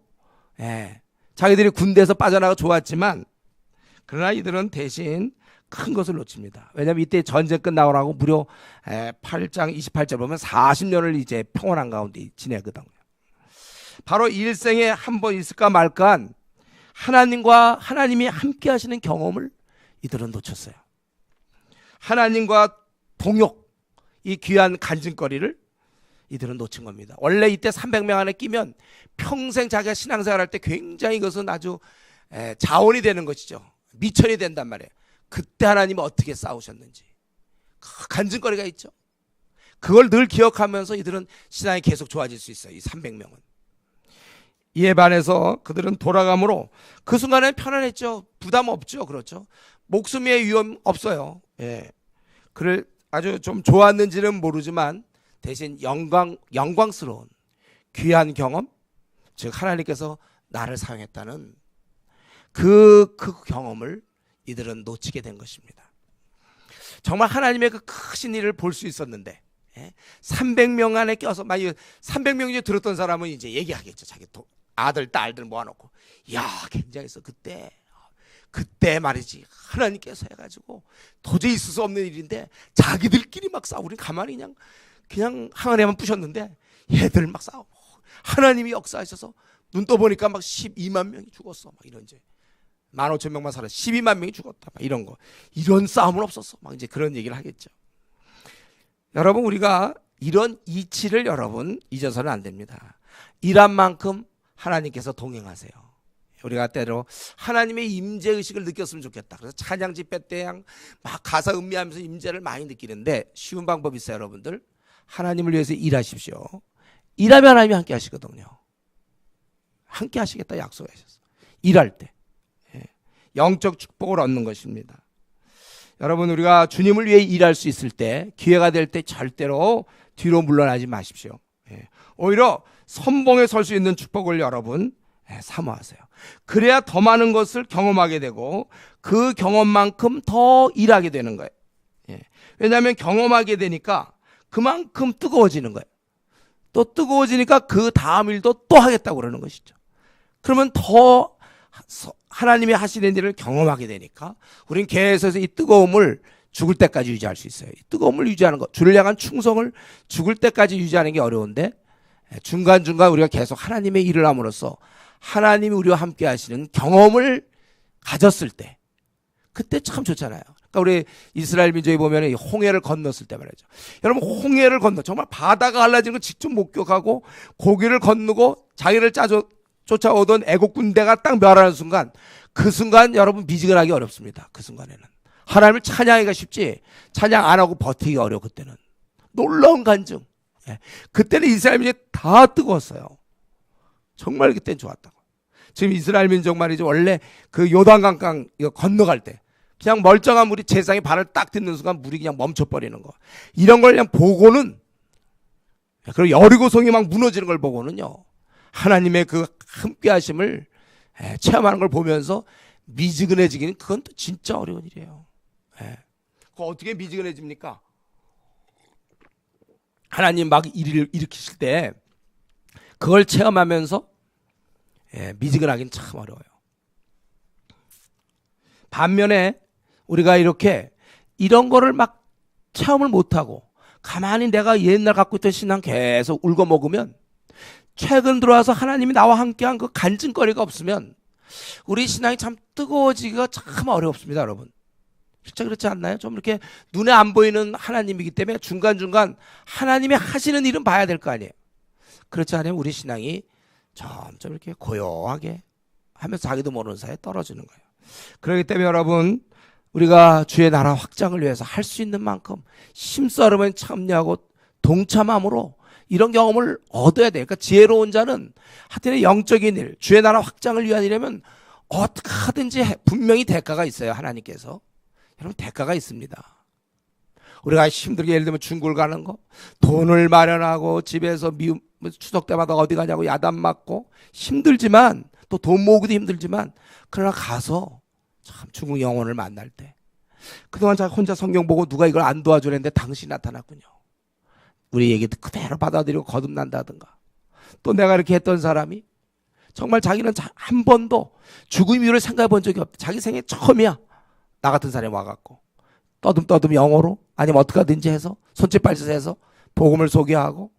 자기들이 군대에서 빠져나가 좋았지만, 그러나 이들은 대신 큰 것을 놓칩니다. 왜냐하면 이때 전쟁 끝나고 나고 무려 8장 28절 보면 40년을 이제 평온한 가운데 지내거든요. 바로 일생에 한 번 있을까 말까한 하나님이 함께 하시는 경험을 이들은 놓쳤어요. 하나님과 동역, 이 귀한 간증거리를 이들은 놓친 겁니다. 원래 이때 300명 안에 끼면 평생 자기가 신앙생활 할 때 굉장히 이것은 아주 자원이 되는 것이죠. 미천이 된단 말이에요. 그때 하나님은 어떻게 싸우셨는지 간증거리가 있죠. 그걸 늘 기억하면서 이들은 신앙이 계속 좋아질 수 있어요. 이 300명은. 이에 반해서 그들은 돌아감으로 그 순간에 편안했죠. 부담 없죠. 그렇죠. 목숨의 위험 없어요. 그를 아주 좀 좋았는지는 모르지만 대신 영광스러운 귀한 경험, 즉 하나님께서 나를 사용했다는 그 경험을 이들은 놓치게 된 것입니다. 정말 하나님의 그 크신 일을 볼 수 있었는데 300명 안에 껴서 만약 300명 중에 들었던 사람은 이제 얘기하겠죠. 자기 아들, 딸들 모아놓고 야, 굉장했어. 그때 말이지 하나님께서 해가지고 도저히 있을 수 없는 일인데 자기들끼리 막 싸우고 우리 가만히 그냥 항아리만 부셨는데 얘들 막 싸우고 하나님이 역사하셔서 눈 떠보니까 막 12만 명이 죽었어. 막 이런 이제 15,000명만 살아 12만 명이 죽었다. 막 이런 거. 이런 싸움은 없었어. 막 이제 그런 얘기를 하겠죠. 여러분, 우리가 이런 이치를 여러분 잊어서는 안 됩니다. 일한 만큼 하나님께서 동행하세요. 우리가 때로 하나님의 임재 의식을 느꼈으면 좋겠다. 그래서 찬양 집회 때 막 가사 음미하면서 임재를 많이 느끼는데 쉬운 방법이 있어요. 여러분들, 하나님을 위해서 일하십시오. 일하면 하나님이 함께 하시거든요. 함께 하시겠다 약속하셨어요. 일할 때 영적 축복을 얻는 것입니다. 여러분, 우리가 주님을 위해 일할 수 있을 때, 기회가 될 때 절대로 뒤로 물러나지 마십시오. 오히려 선봉에 설 수 있는 축복을 여러분 사모하세요. 그래야 더 많은 것을 경험하게 되고 그 경험만큼 더 일하게 되는 거예요. 왜냐하면 경험하게 되니까 그만큼 뜨거워지는 거예요. 또 뜨거워지니까 그 다음 일도 또 하겠다고 그러는 것이죠. 그러면 더 하나님이 하시는 일을 경험하게 되니까 우리는 계속해서 이 뜨거움을 죽을 때까지 유지할 수 있어요. 이 뜨거움을 유지하는 것, 주를 향한 충성을 죽을 때까지 유지하는 게 어려운데 중간중간 우리가 계속 하나님의 일을 함으로써 하나님이 우리와 함께 하시는 경험을 가졌을 때 그때 참 좋잖아요. 그러니까 우리 이스라엘 민족이 보면 홍해를 건넜을 때 말이죠. 여러분, 홍해를 건너 정말 바다가 갈라지는 걸 직접 목격하고 고기를 건너고 자기를 쫓아오던 애국 군대가 딱 멸하는 순간, 그 순간 여러분 미지근하기 어렵습니다. 그 순간에는 하나님을 찬양하기가 쉽지 찬양 안 하고 버티기가 어려워. 그때는 놀라운 간증. 그때는 이스라엘 민족이 다 뜨거웠어요. 정말 그때는 좋았다고. 지금 이스라엘 민족 말이죠. 원래 그 요단강 건너갈 때 그냥 멀쩡한 물이 제상에 발을 딱 딛는 순간 물이 그냥 멈춰버리는 거. 이런 걸 그냥 보고는, 그리고 여리고성이 막 무너지는 걸 보고는요, 하나님의 그 함께 하심을 체험하는 걸 보면서 미지근해지기는 그건 또 진짜 어려운 일이에요. 그거 어떻게 미지근해집니까? 하나님 막 일을 일으키실 때 그걸 체험하면서 미지근하기는 참 어려워요. 반면에 우리가 이렇게 이런 거를 막 체험을 못하고 가만히 내가 옛날 갖고 있던 신앙 계속 울고 먹으면, 최근 들어와서 하나님이 나와 함께한 그 간증거리가 없으면 우리 신앙이 참 뜨거워지기가 참 어렵습니다. 여러분, 진짜 그렇지 않나요? 좀 이렇게 눈에 안 보이는 하나님이기 때문에 중간중간 하나님이 하시는 일은 봐야 될 거 아니에요. 그렇지 않으면 우리 신앙이 점점 이렇게 고요하게 하면서 자기도 모르는 사이에 떨어지는 거예요. 그렇기 때문에 여러분, 우리가 주의 나라 확장을 위해서 할 수 있는 만큼 심사르면 참여하고 동참함으로 이런 경험을 얻어야 돼요. 그러니까 지혜로운 자는 하여튼 영적인 일, 주의 나라 확장을 위한 일이면 어떻게 하든지 분명히 대가가 있어요. 하나님께서. 여러분, 대가가 있습니다. 우리가 힘들게 예를 들면 중국을 가는 거, 돈을 마련하고 집에서 뭐 추석 때마다 어디 가냐고 야단 맞고 힘들지만 또 돈 모으기도 힘들지만 그러나 가서 참 중국 영혼을 만날 때 그동안 자기 혼자 성경 보고 누가 이걸 안 도와주는데 당신이 나타났군요. 우리 얘기 그대로 받아들이고 거듭난다든가 또 내가 이렇게 했던 사람이 정말 자기는 한 번도 죽음 이유를 생각해 본 적이 없다. 자기 생애 처음이야. 나 같은 사람이 와갖고 떠듬 영어로 아니면 어떻게 하든지 해서 손짓 발짓 해서 복음을 소개하고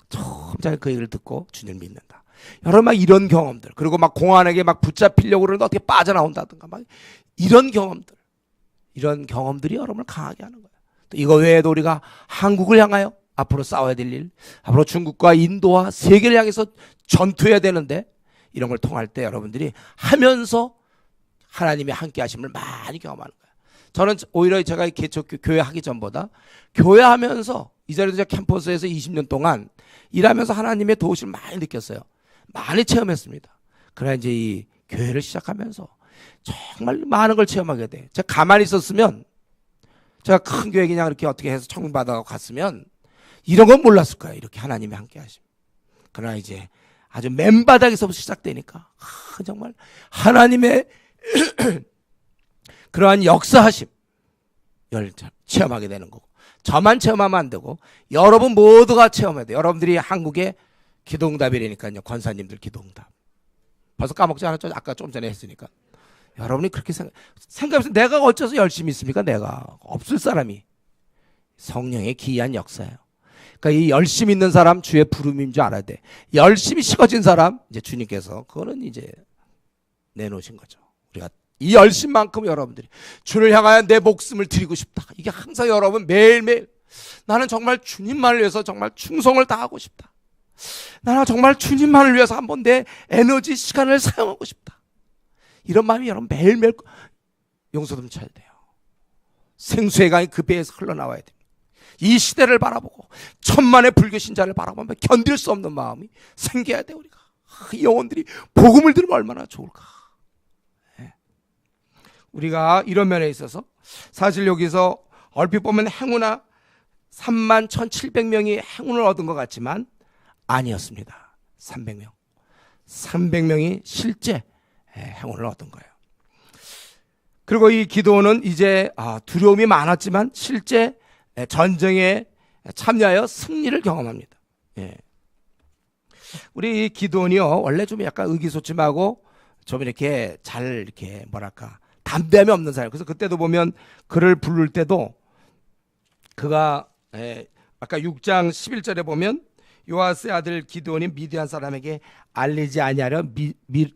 처음 자기 그 얘기를 듣고 주님을 믿는다. 여러분 막 이런 경험들 그리고 막 공안에게 막 붙잡히려고 그러는데 어떻게 빠져나온다든가 막 이런 경험들이 여러분을 강하게 하는 거예요. 또 이거 외에도 우리가 한국을 향하여 앞으로 싸워야 될 일, 앞으로 중국과 인도와 세계를 향해서 전투해야 되는데 이런 걸 통할 때 여러분들이 하면서 하나님의 함께 하심을 많이 경험하는 거예요. 저는 오히려 제가 교회 하기 전보다 교회 하면서 이 자리도 제가 캠퍼스에서 20년 동안 일하면서 하나님의 도우심을 많이 느꼈어요. 많이 체험했습니다. 그러나 이제 이 교회를 시작하면서 정말 많은 걸 체험하게 돼. 제가 가만히 있었으면 제가 큰 교회 그냥 이렇게 어떻게 해서 청문 받아가고 갔으면 이런 건 몰랐을 거예요. 이렇게 하나님이 함께 하심. 그러나 이제 아주 맨바닥에서부터 시작되니까 정말 하나님의 그러한 역사하심 체험하게 되는 거고 저만 체험하면 안 되고 여러분 모두가 체험해야 돼요. 여러분들이 한국의 기도응답이라니까요. 권사님들 기도응답. 벌써 까먹지 않았죠? 아까 좀 전에 했으니까. 여러분이 그렇게 생각해서 내가 어째서 열심히 있습니까? 내가 없을 사람이 성령의 기이한 역사예요. 그러니까 이 열심히 있는 사람 주의 부름인 줄 알아야 돼. 열심히 식어진 사람 이제 주님께서 그거는 이제 내놓으신 거죠. 우리가 이 열심만큼 여러분들이 주를 향하여 내 목숨을 드리고 싶다. 이게 항상 여러분 매일매일 나는 정말 주님만을 위해서 정말 충성을 다하고 싶다. 나는 정말 주님만을 위해서 한번 내 에너지 시간을 사용하고 싶다. 이런 마음이 여러분 매일매일 용서 넘쳐야 돼요. 생수의 강이 그 배에서 흘러나와야 됩니다. 이 시대를 바라보고 천만의 불교 신자를 바라보면 견딜 수 없는 마음이 생겨야 돼. 우리가 이 영혼들이 복음을 들으면 얼마나 좋을까. 우리가 이런 면에 있어서 사실 여기서 얼핏 보면 행운아 31,700명이 행운을 얻은 것 같지만 아니었습니다. 300명이 실제 행운을 얻은 거예요. 그리고 이 기도는 이제 두려움이 많았지만 실제 전쟁에 참여하여 승리를 경험합니다. 우리 기도는요 원래 좀 약간 의기소침하고 좀 이렇게 잘 이렇게 뭐랄까 담대함이 없는 사람. 그래서 그때도 보면 그를 부를 때도 그가 아까 6장 11절에 보면 요아스의 아들 기드온이 미디안 사람에게 알리지 아니하려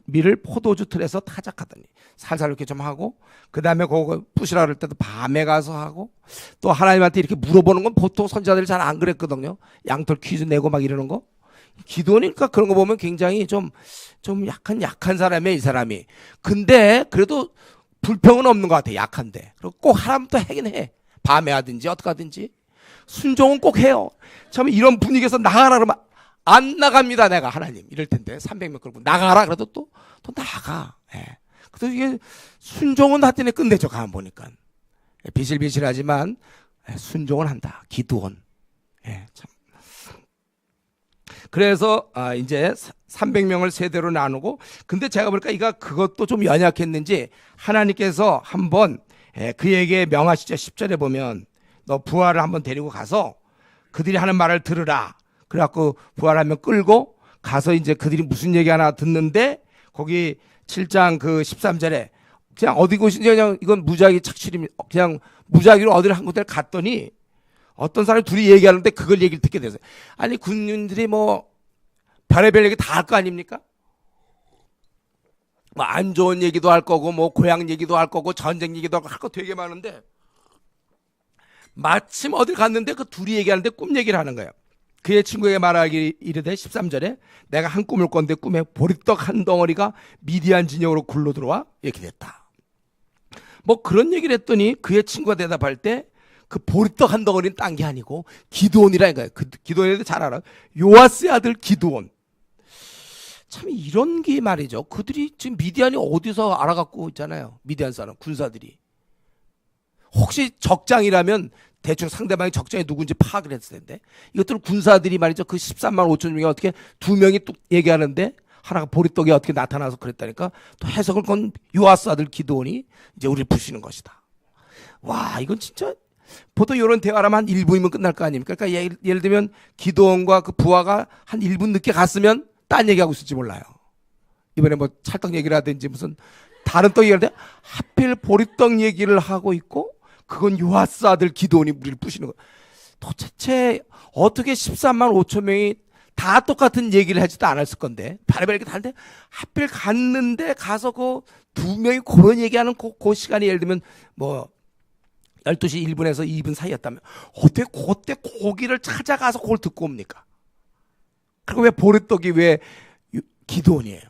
밀을 포도주 틀에서 타작하더니 살살 이렇게 좀 하고 그 다음에 그거 부시라 그럴 때도 밤에 가서 하고 또 하나님한테 이렇게 물어보는 건 보통 선지자들이 잘 안 그랬거든요. 양털 퀴즈 내고 막 이러는 거. 기드온이니까 그런 거 보면 굉장히 좀 약한 사람이에요, 이 사람이. 근데 그래도 불평은 없는 것 같아. 약한데. 그리고 꼭 하라면 또 하긴 해. 밤에 하든지 어떻게 하든지. 순종은 꼭 해요. 참 이런 분위기에서 나가라 그러면 안 나갑니다. 내가 하나님 이럴 텐데 300명 끌고 나가라 그래도 또 나가. 그래서 이게 순종은 하더니 끝내죠. 가만 보니까. 비실비실하지만 순종은 한다. 기도원. 참. 그래서 이제 300명을 세대로 나누고 근데 제가 보니까 이가 그것도 좀 연약했는지 하나님께서 한번 그에게 명하시죠. 10절에 보면 너 부하를 한번 데리고 가서 그들이 하는 말을 들으라. 그래갖고 부하를 끌고 가서 이제 그들이 무슨 얘기 하나 듣는데 거기 7장 그 13절에 그냥 어디 곳인지 그냥 이건 무작위 착취림 그냥 무작위로 어디를 한 군데를 갔더니 어떤 사람이 둘이 얘기하는데 그걸 얘기를 듣게 됐어요. 아니 군인들이 뭐 별의별 얘기 다 할 거 아닙니까? 뭐 안 좋은 얘기도 할 거고 뭐 고향 얘기도 할 거고 전쟁 얘기도 할 거 되게 많은데 마침 어딜 갔는데 그 둘이 얘기하는데 꿈 얘기를 하는 거예요. 그의 친구에게 말하기 이르되 13절에 내가 한 꿈을 꿨는데 꿈에 보리떡 한 덩어리가 미디안 진영으로 굴러 들어와 이렇게 됐다. 뭐 그런 얘기를 했더니 그의 친구가 대답할 때 그 보리떡 한 덩어리는 딴 게 아니고 기드온이라는 거예요. 그 기드온에 잘 알아. 요아스의 아들 기드온. 참 이런 게 말이죠. 그들이 지금 미디안이 어디서 알아갖고 있잖아요. 미디안 사람 군사들이. 혹시 적장이라면 대충 상대방이 적장이 누군지 파악을 했을 텐데 이것들 군사들이 말이죠. 그 13만 5천 명이 어떻게 두 명이 뚝 얘기하는데 하나가 보리떡이 어떻게 나타나서 그랬다니까 또 해석을 건 요아스 아들 기드온이 이제 우리를 부시는 것이다. 와, 이건 진짜 보통 이런 대화라면 한 1분이면 끝날 거 아닙니까? 그러니까 예를 들면 기드온과 그 부하가 한 1분 늦게 갔으면 딴 얘기하고 있을지 몰라요. 이번에 뭐 찰떡 얘기를 하든지 무슨 다른 떡 얘기를 하는데 하필 보리떡 얘기를 하고 있고 그건 요아스 아들 기드온이 우리를 부시는 거. 도대체 어떻게 13만 5천 명이 다 똑같은 얘기를 하지도 않았을 건데 별의별 얘기 다 하는데 하필 갔는데 가서 그 두 명이 그런 얘기하는 그 시간이 예를 들면 뭐 12시 1분에서 2분 사이였다면 어떻게 그때 고기를 찾아가서 그걸 듣고 옵니까? 그리고 왜 보리떡이 왜 기드온이에요?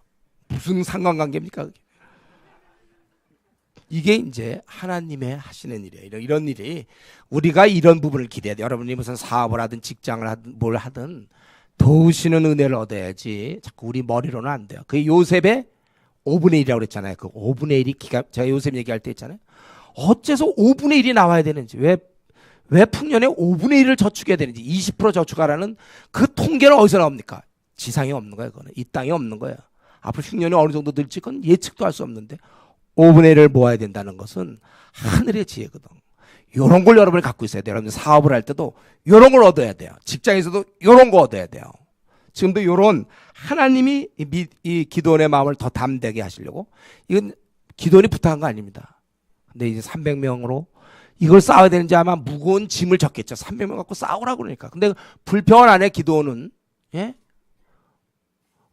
무슨 상관관계입니까? 이게 이제 하나님의 하시는 일이에요. 이런 일이 우리가 이런 부분을 기대해야 돼요. 여러분이 무슨 사업을 하든 직장을 하든 뭘 하든 도우시는 은혜를 얻어야지 자꾸 우리 머리로는 안 돼요. 그 요셉의 5분의 1이라고 그랬잖아요. 그 5분의 1이 제가 요셉 얘기할 때 있잖아요. 어째서 5분의 1이 나와야 되는지 왜 풍년에 5분의 1을 저축해야 되는지 20% 저축하라는 그 통계는 어디서 나옵니까? 지상에 없는 거예요. 그거는 이 땅에 없는 거예요. 앞으로 흉년이 어느 정도 될지 그건 예측도 할 수 없는데 5분의 1을 모아야 된다는 것은 하늘의 지혜거든. 이런 걸 여러분이 갖고 있어야 돼요. 여러분 사업을 할 때도 이런 걸 얻어야 돼요. 직장에서도 이런 거 얻어야 돼요. 지금도 이런 하나님이 이 기드온의 마음을 더 담대게 하시려고 이건 기드온이 부탁한 거 아닙니다. 근데 이제 300명으로 이걸 싸워야 되는지 아마 무거운 짐을 졌겠죠. 300명 갖고 싸우라고 그러니까. 근데 불평을 안 해 기드온은. 예?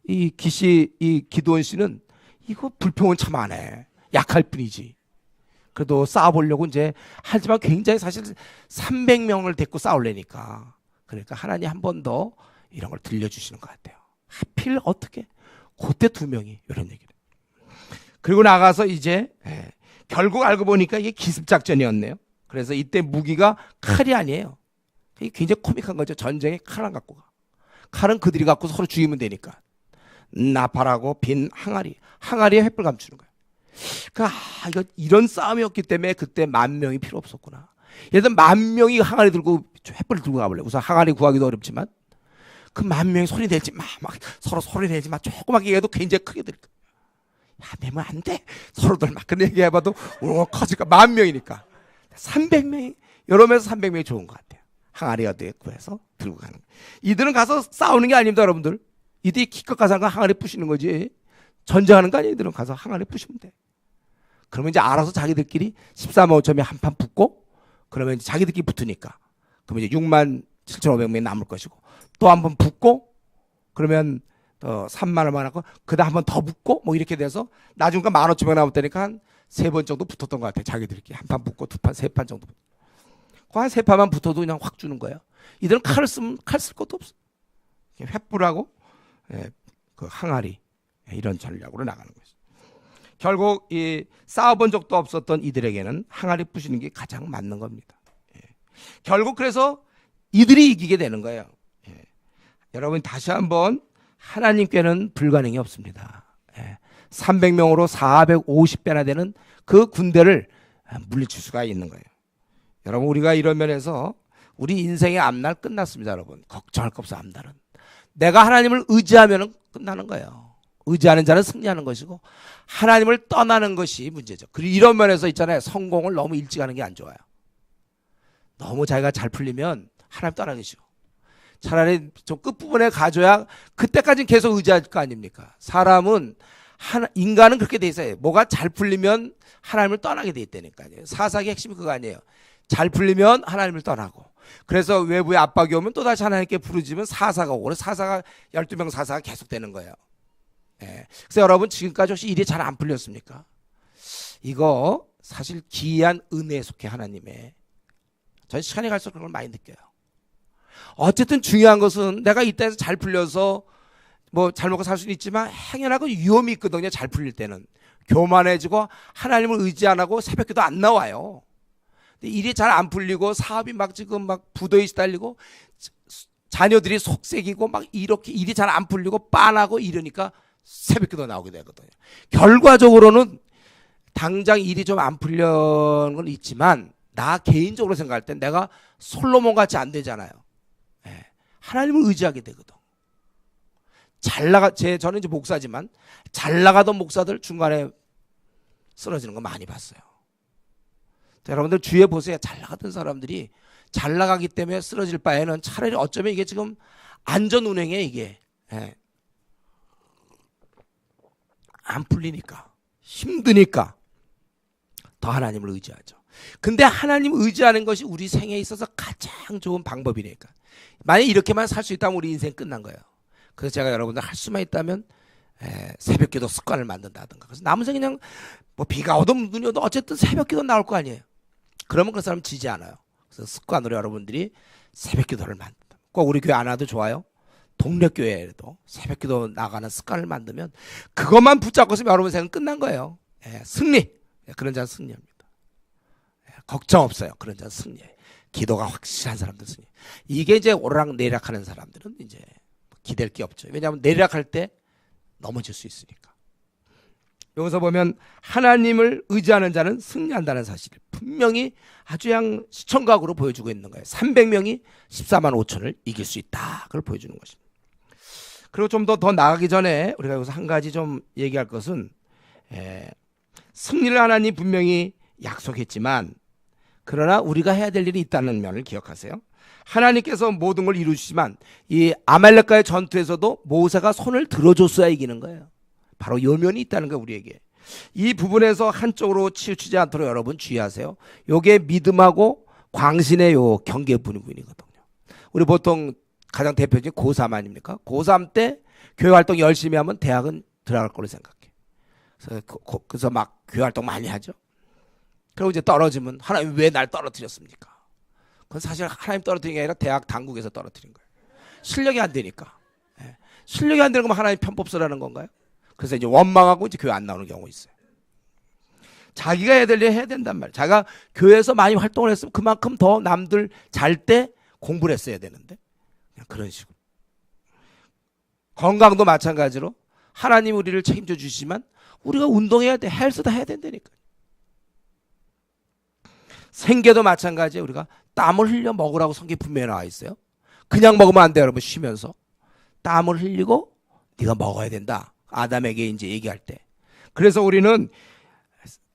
이 기드온 씨는 이거 불평은 참 안 해. 약할 뿐이지. 그래도 싸워보려고 이제 하지만 굉장히 사실 300명을 데리고 싸우려니까. 그러니까 하나님 한 번 더 이런 걸 들려주시는 것 같아요. 하필 어떻게 그때 두 명이 이런 얘기를. 그리고 나가서 이제 결국 알고 보니까 이게 기습작전이었네요. 그래서 이때 무기가 칼이 아니에요. 이게 굉장히 코믹한 거죠. 전쟁에 칼 안 갖고 가. 칼은 그들이 갖고 서로 죽이면 되니까. 나팔하고 빈 항아리에 횃불 감추는 거예요. 그러니까 이거 이런 싸움이었기 때문에 그때 10,000명이 필요 없었구나. 예를 들면 10,000명이 항아리 들고 횃불을 들고 가볼래. 우선 항아리 구하기도 어렵지만 그 10,000명이 소리 내지 막 서로 소리 내지 마. 조그맣게 얘기해도 굉장히 크게 들을 거야. 야, 내면 안 돼. 서로들 막 그런 얘기해봐도 커질까. 10,000명이니까 300명이 여러 명에서 300명이 좋은 것 같아요. 항아리 어디에 구해서 들고 가는 거예요. 이들은 가서 싸우는 게 아닙니다, 여러분들. 이들이 기껏 가서 항아리 부시는 거지. 전쟁하는 거 아니에요. 이들은 가서 항아리 부시면 돼. 그러면 이제 알아서 자기들끼리 14만 5천명이 한 판 붙고 그러면 이제 자기들끼리 붙으니까 그러면 이제 67,500명이 남을 것이고 또 한 번 붙고 그러면 3만 얼마 남고 그다음 한 번 더 붙고 뭐 이렇게 돼서 나중에 15,000명 남았다니까 한 3번 정도 붙었던 것 같아요. 자기들끼리 한 판 붙고 두 판, 세 판 정도. 한 세 판만 붙어도 그냥 확 주는 거예요. 이들은 칼을 쓰면 칼 쓸 것도 없어. 횃불하고 그 항아리 이런 전략으로 나가는 거죠. 결국 이 싸워본 적도 없었던 이들에게는 항아리 부시는 게 가장 맞는 겁니다. 결국 그래서 이들이 이기게 되는 거예요. 여러분 다시 한번 하나님께는 불가능이 없습니다. 300명으로 450배나 되는 그 군대를 물리칠 수가 있는 거예요. 여러분 우리가 이런 면에서 우리 인생의 앞날 끝났습니다. 여러분 걱정할 거 없어. 앞날은 내가 하나님을 의지하면 끝나는 거예요. 의지하는 자는 승리하는 것이고 하나님을 떠나는 것이 문제죠. 그리고 이런 면에서 있잖아요. 성공을 너무 일찍 하는 게 안 좋아요. 너무 자기가 잘 풀리면 하나님 떠나 계시고 차라리 좀 끝부분에 가져야 그때까지는 계속 의지할 거 아닙니까? 사람은 인간은 그렇게 돼 있어요. 뭐가 잘 풀리면 하나님을 떠나게 돼 있다니까요. 사사기 핵심이 그거 아니에요. 잘 풀리면 하나님을 떠나고 그래서 외부에 압박이 오면 또다시 하나님께 부르짖으면 사사가 오고 사사가 12명 사사가 계속되는 거예요. 그래서 여러분 지금까지 혹시 일이 잘 안 풀렸습니까? 이거 사실 기이한 은혜에 속해 하나님의. 저희 시간이 갈수록 그런 걸 많이 느껴요. 어쨌든 중요한 것은 내가 이때에서 잘 풀려서 뭐 잘 먹고 살 수는 있지만 행여나고 위험이 있거든요. 잘 풀릴 때는 교만해지고 하나님을 의지 안 하고 새벽기도 안 나와요. 근데 일이 잘 안 풀리고 사업이 막 지금 막 부도에 시달리고 자녀들이 속색이고 막 이렇게 일이 잘 안 풀리고 빤하고 이러니까 새벽기도 나오게 되거든요. 결과적으로는 당장 일이 좀 안 풀려는 건 있지만 나 개인적으로 생각할 때 내가 솔로몬 같이 안 되잖아요. 예. 하나님을 의지하게 되거든. 저는 이제 목사지만 잘 나가던 목사들 중간에 쓰러지는 거 많이 봤어요. 여러분들 주위에 보세요. 잘 나가던 사람들이 잘 나가기 때문에 쓰러질 바에는 차라리 어쩌면 이게 지금 안전 운행에 이게 예. 안 풀리니까 힘드니까 더 하나님을 의지하죠. 근데 하나님 의지하는 것이 우리 생에 있어서 가장 좋은 방법이니까. 만약 이렇게만 살 수 있다면 우리 인생 끝난 거예요. 그래서 제가 여러분들 할 수만 있다면 새벽기도 습관을 만든다든가. 그래서 남은 생 그냥 뭐 비가 오든 눈이 오든 어쨌든 새벽기도 나올 거 아니에요. 그러면 그 사람 지지 않아요. 그래서 습관으로 여러분들이 새벽기도를 만든다. 꼭 우리 교회 안 와도 좋아요. 동네 교회에도 새벽기도 나가는 습관을 만들면 그것만 붙잡고 있으면 여러분 생은 끝난 거예요. 승리. 그런 자는 승리합니다. 걱정 없어요. 그런 자는 승리해요. 기도가 확실한 사람들 승리. 이게 이제 오르락내리락하는 사람들은 이제 기댈 게 없죠. 왜냐하면 내리락할 때 넘어질 수 있으니까. 여기서 보면 하나님을 의지하는 자는 승리한다는 사실을 분명히 아주 그냥 시청각으로 보여주고 있는 거예요. 300명이 14만 5천을 이길 수 있다. 그걸 보여주는 것입니다. 그리고 좀 더 나가기 전에 우리가 여기서 한 가지 좀 얘기할 것은 승리를 하나님 분명히 약속했지만 그러나 우리가 해야 될 일이 있다는 면을 기억하세요. 하나님께서 모든 걸 이루시지만 이 아말렉과의 전투에서도 모세가 손을 들어줬어야 이기는 거예요. 바로 요 면이 있다는 거예요. 우리에게. 이 부분에서 한쪽으로 치우치지 않도록 여러분 주의하세요. 요게 믿음하고 광신의 요 경계 부분이거든요. 우리 보통 가장 대표적인 고3 아닙니까? 고3 때 교회 활동 열심히 하면 대학은 들어갈 거로 생각해. 그래서 막 교회 활동 많이 하죠. 그리고 이제 떨어지면 하나님 왜 날 떨어뜨렸습니까? 그건 사실 하나님 떨어뜨린 게 아니라 대학 당국에서 떨어뜨린 거예요. 실력이 안 되니까. 실력이 안 되는 거면 하나님 편법서라는 건가요? 그래서 이제 원망하고 이제 교회 안 나오는 경우 있어요. 자기가 해야 될 일 해야 된단 말이에요. 자기가 교회에서 많이 활동을 했으면 그만큼 더 남들 잘 때 공부를 했어야 되는데 그냥 그런 식으로. 건강도 마찬가지로 하나님 우리를 책임져 주시지만 우리가 운동해야 돼. 헬스도 해야 된다니까. 생계도 마찬가지예요. 우리가 땀을 흘려 먹으라고 성경에 분명히 나와 있어요. 그냥 먹으면 안 돼요. 여러분 쉬면서 땀을 흘리고 네가 먹어야 된다. 아담에게 이제 얘기할 때. 그래서 우리는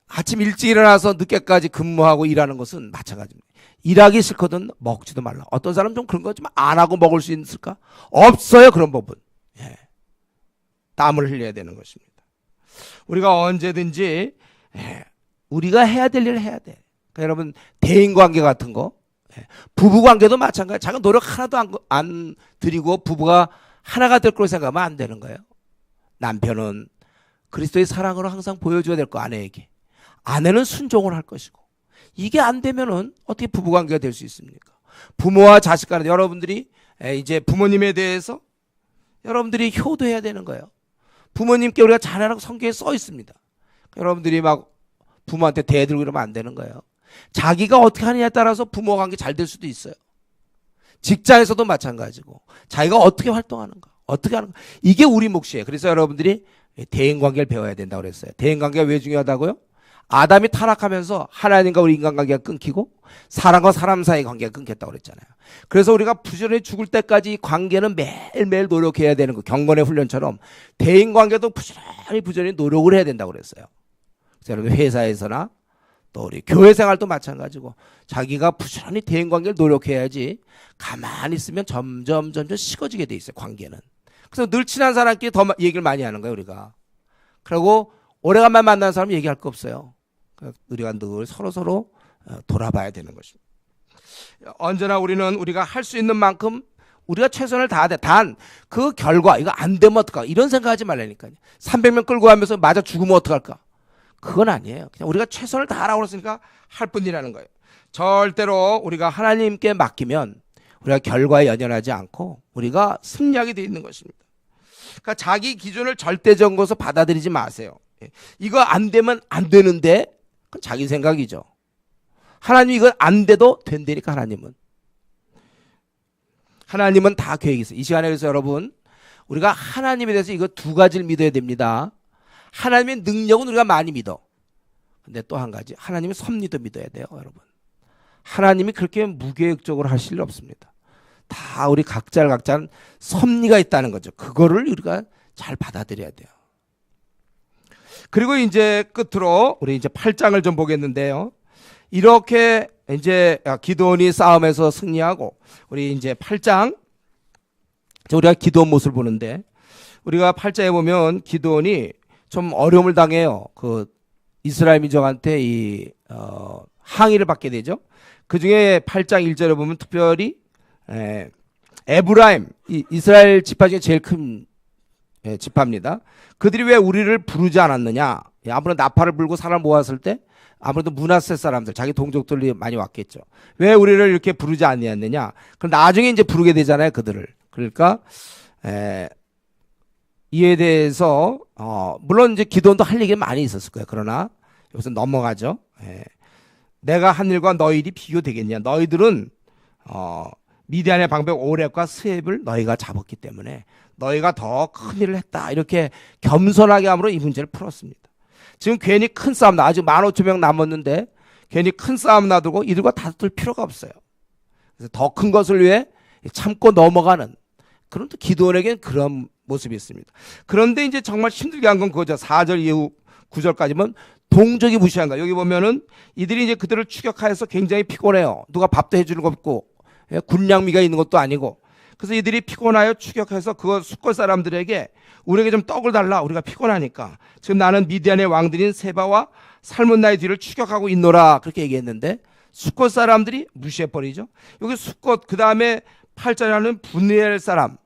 아침 일찍 일어나서 늦게까지 근무하고 일하는 것은 마찬가지입니다. 일하기 싫거든 먹지도 말라. 어떤 사람 좀 그런 거 좀 안 하고 먹을 수 있을까? 없어요. 그런 법은. 땀을 흘려야 되는 것입니다. 우리가 언제든지 우리가 해야 될 일을 해야 돼. 그러니까 여러분 대인관계 같은 거 부부관계도 마찬가지. 자기 노력 하나도 안 들이고 부부가 하나가 될 거로 생각하면 안 되는 거예요. 남편은 그리스도의 사랑으로 항상 보여줘야 될 거 아내에게. 아내는 순종을 할 것이고. 이게 안 되면은 어떻게 부부관계가 될 수 있습니까? 부모와 자식 간에 여러분들이 이제 부모님에 대해서 여러분들이 효도해야 되는 거예요. 부모님께 우리가 잘하라고 성경에 써 있습니다. 여러분들이 막 부모한테 대들고 이러면 안 되는 거예요. 자기가 어떻게 하느냐에 따라서 부모 관계 잘 될 수도 있어요. 직장에서도 마찬가지고 자기가 어떻게 활동하는가 어떻게 하는가 이게 우리 몫이에요. 그래서 여러분들이 대인관계를 배워야 된다고 그랬어요. 대인관계가 왜 중요하다고요? 아담이 타락하면서 하나님과 우리 인간관계가 끊기고 사람과 사람 사이 관계가 끊겼다고 그랬잖아요. 그래서 우리가 부지런히 죽을 때까지 관계는 매일매일 노력해야 되는 거 경건의 훈련처럼 대인관계도 부지런히 노력을 해야 된다고 그랬어요. 그래서 여러분 회사에서나 또 우리 교회 생활도 마찬가지고 자기가 부지런히 대인관계를 노력해야지 가만히 있으면 점점 식어지게 돼 있어요. 관계는. 그래서 늘 친한 사람끼리 더 얘기를 많이 하는 거예요. 우리가. 그리고 오래간만에 만난 사람 얘기할 거 없어요. 우리가 늘 서로 돌아봐야 되는 것입니다. 언제나 우리가 할 수 있는 만큼 우리가 최선을 다하되 단 그 결과 이거 안 되면 어떡할까 이런 생각하지 말라니까요. 300명 끌고 가면서 맞아 죽으면 어떡할까 그건 아니에요. 그냥 우리가 최선을 다하라고 했으니까 할 뿐이라는 거예요. 절대로 우리가 하나님께 맡기면 우리가 결과에 연연하지 않고 우리가 승리하게 되어 있는 것입니다. 그러니까 자기 기준을 절대적인 것으로 받아들이지 마세요. 이거 안 되면 안 되는데 그건 자기 생각이죠. 하나님 이거 안 돼도 된다니까. 하나님은 다 계획이 있어요. 이 시간에 그래서 여러분 우리가 하나님에 대해서 이거 두 가지를 믿어야 됩니다. 하나님의 능력은 우리가 많이 믿어. 근데 또 한 가지 하나님의 섭리도 믿어야 돼요. 여러분 하나님이 그렇게 무계획적으로 하실 일 없습니다. 다 우리 각자 섭리가 있다는 거죠. 그거를 우리가 잘 받아들여야 돼요. 그리고 이제 끝으로 우리 이제 8장을 좀 보겠는데요. 이렇게 이제 기드온이 싸움에서 승리하고 우리 이제 8장 우리가 기드온 모습을 보는데 우리가 8장에 보면 기드온이 좀 어려움을 당해요. 그 이스라엘 민족한테 이 항의를 받게 되죠. 그 중에 8장 1절에 보면 특별히 에브라임 이스라엘 지파 중에 제일 큰 지파입니다. 그들이 왜 우리를 부르지 않았느냐? 아무래도 나팔을 불고 사람 모았을 때 아무래도 므낫세 사람들 자기 동족들이 많이 왔겠죠. 왜 우리를 이렇게 부르지 않느냐? 그럼 나중에 이제 부르게 되잖아요, 그들을. 그러니까 이에 대해서 물론 이제 기도원도 할 얘기가 많이 있었을 거예요. 그러나 여기서 넘어가죠. 내가 한 일과 너희 일이 비교되겠냐? 너희들은 미디안의 방백 오렙과 스웹을 너희가 잡았기 때문에 너희가 더 큰 일을 했다. 이렇게 겸손하게 함으로 이 문제를 풀었습니다. 지금 괜히 큰 싸움 아직 15,000명 남았는데 괜히 큰 싸움 놔두고 이들과 다툴 필요가 없어요. 그래서 더 큰 것을 위해 참고 넘어가는 그런 또 기도원에게는 그런 모습이 있습니다. 그런데 이제 정말 힘들게 한 건 그거죠. 4절 이후 9절까지면 동족이 무시한 거야. 여기 보면은 이들이 이제 그들을 추격하여서 굉장히 피곤해요. 누가 밥도 해주는 거 없고 군량미가 있는 것도 아니고. 그래서 이들이 피곤하여 추격해서 그 숫곳 사람들에게 우리에게 좀 떡을 달라. 우리가 피곤하니까. 지금 나는 미디안의 왕들인 세바와 살문나의 뒤를 추격하고 있노라. 그렇게 얘기했는데 숫곳 사람들이 무시해버리죠. 여기 숫곳 그 다음에 8절에 하는 분이엘 사람.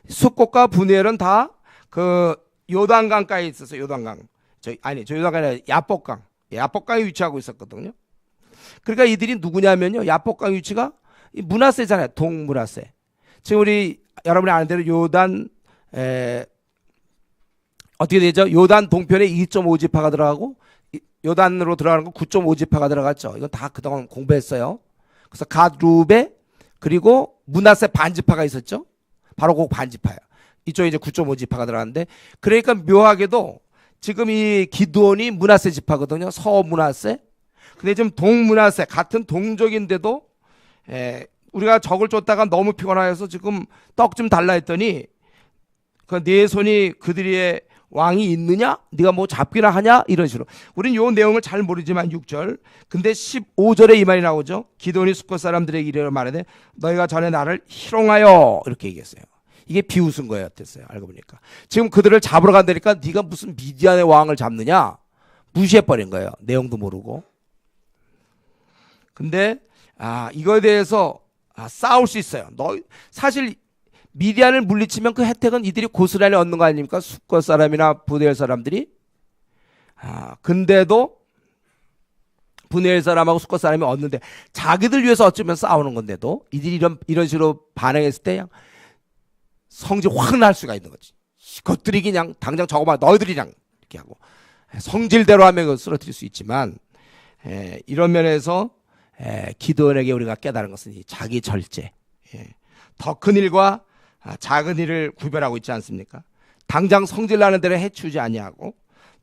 숫곳과 분이엘은 다 그 요단강가에 있어서 요단강. 저 요단강이 아니라 야복강. 야복강에 위치하고 있었거든요. 그러니까 이들이 누구냐면요. 야복강 위치가 므낫세잖아요. 동므낫세. 지금 우리 여러분이 아는 대로 요단 어떻게 되죠? 요단 동편에 2.5지파가 들어가고 요단으로 들어가는 거 9.5지파가 들어갔죠. 이건 다 그동안 공부했어요. 그래서 갓 루베 그리고 므낫세 반지파가 있었죠. 바로 그 반지파야. 이쪽에 이제 9.5지파가 들어갔는데 그러니까 묘하게도 지금 이 기드온이 므낫세 지파거든요. 서므낫세. 근데 지금 동므낫세 같은 동족인데도 우리가 적을 쫓다가 너무 피곤하여서 지금 떡 좀 달라 했더니 네 손이 그들의 왕이 있느냐? 네가 뭐 잡기나 하냐? 이런 식으로. 우린 요 내용을 잘 모르지만 6절. 근데 15절에 이 말이 나오죠. 기드온이 숫곳 사람들에게 이르러 말하되 너희가 전에 나를 희롱하여 이렇게 얘기했어요. 이게 비웃은 거예요. 어땠어요? 알고 보니까. 지금 그들을 잡으러 간다니까 네가 무슨 미디안의 왕을 잡느냐? 무시해버린 거예요. 내용도 모르고. 근데 이거에 대해서 싸울 수 있어요. 사실 미디안을 물리치면 그 혜택은 이들이 고스란히 얻는 거 아닙니까? 숫곳 사람이나 분이엘 사람들이. 근데도 분이엘 사람하고 숫곳 사람이 얻는데 자기들 위해서 어쩌면 싸우는 건데도 이들이 이런 식으로 반응했을 때 그냥 성질 확 날 수가 있는 거지. 이것들이 그냥 당장 저거만 너희들이 그냥 이렇게 하고 성질대로 하면 그걸 쓰러뜨릴 수 있지만 이런 면에서 기드온에게 우리가 깨달은 것은 이 자기 절제. 더 큰 일과 작은 일을 구별하고 있지 않습니까? 당장 성질나는 대로 해치우지 아니하고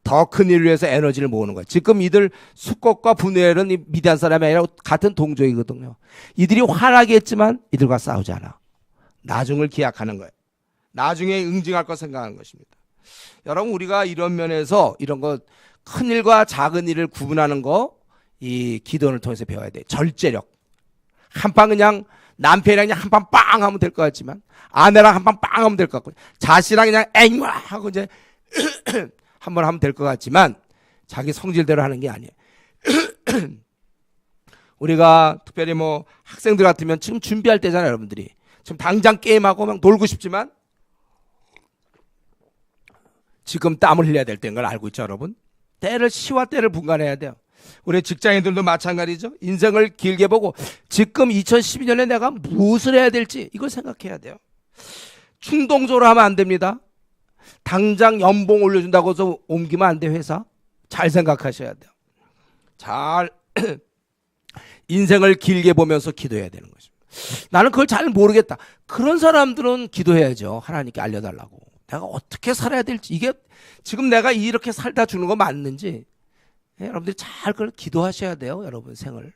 더 큰 일을 위해서 에너지를 모으는 거예요. 지금 이들 숫곳과 분이엘은 미디안 사람이 아니라 같은 동족이거든요. 이들이 화나게 했지만 이들과 싸우지 않아. 나중을 기약하는 거예요. 나중에 응징할 거 생각하는 것입니다. 여러분 우리가 이런 면에서 이런 거 큰 일과 작은 일을 구분하는 거 이 기도원을 통해서 배워야 돼. 절제력. 한판 그냥 남편이랑 그냥 한판 빵 하면 될 것 같지만 아내랑 한판 빵 하면 될 것 같고 자식이랑 그냥 앵 하고 이제 한번 하면 될 것 같지만 자기 성질대로 하는 게 아니에요. 우리가 특별히 뭐 학생들 같으면 지금 준비할 때잖아요. 여러분들이. 지금 당장 게임하고 막 놀고 싶지만 지금 땀을 흘려야 될 때인 걸 알고 있죠. 여러분. 시와 때를 분간해야 돼요. 우리 직장인들도 마찬가지죠. 인생을 길게 보고 지금 2012년에 내가 무엇을 해야 될지 이걸 생각해야 돼요. 충동적으로 하면 안 됩니다. 당장 연봉 올려준다고 해서 옮기면 안 돼. 회사. 잘 생각하셔야 돼요. 잘 인생을 길게 보면서 기도해야 되는 것입니다. 나는 그걸 잘 모르겠다. 그런 사람들은 기도해야죠. 하나님께 알려달라고. 내가 어떻게 살아야 될지 이게 지금 내가 이렇게 살다 주는 거 맞는지 여러분들이 잘 그걸 기도하셔야 돼요. 여러분 생을.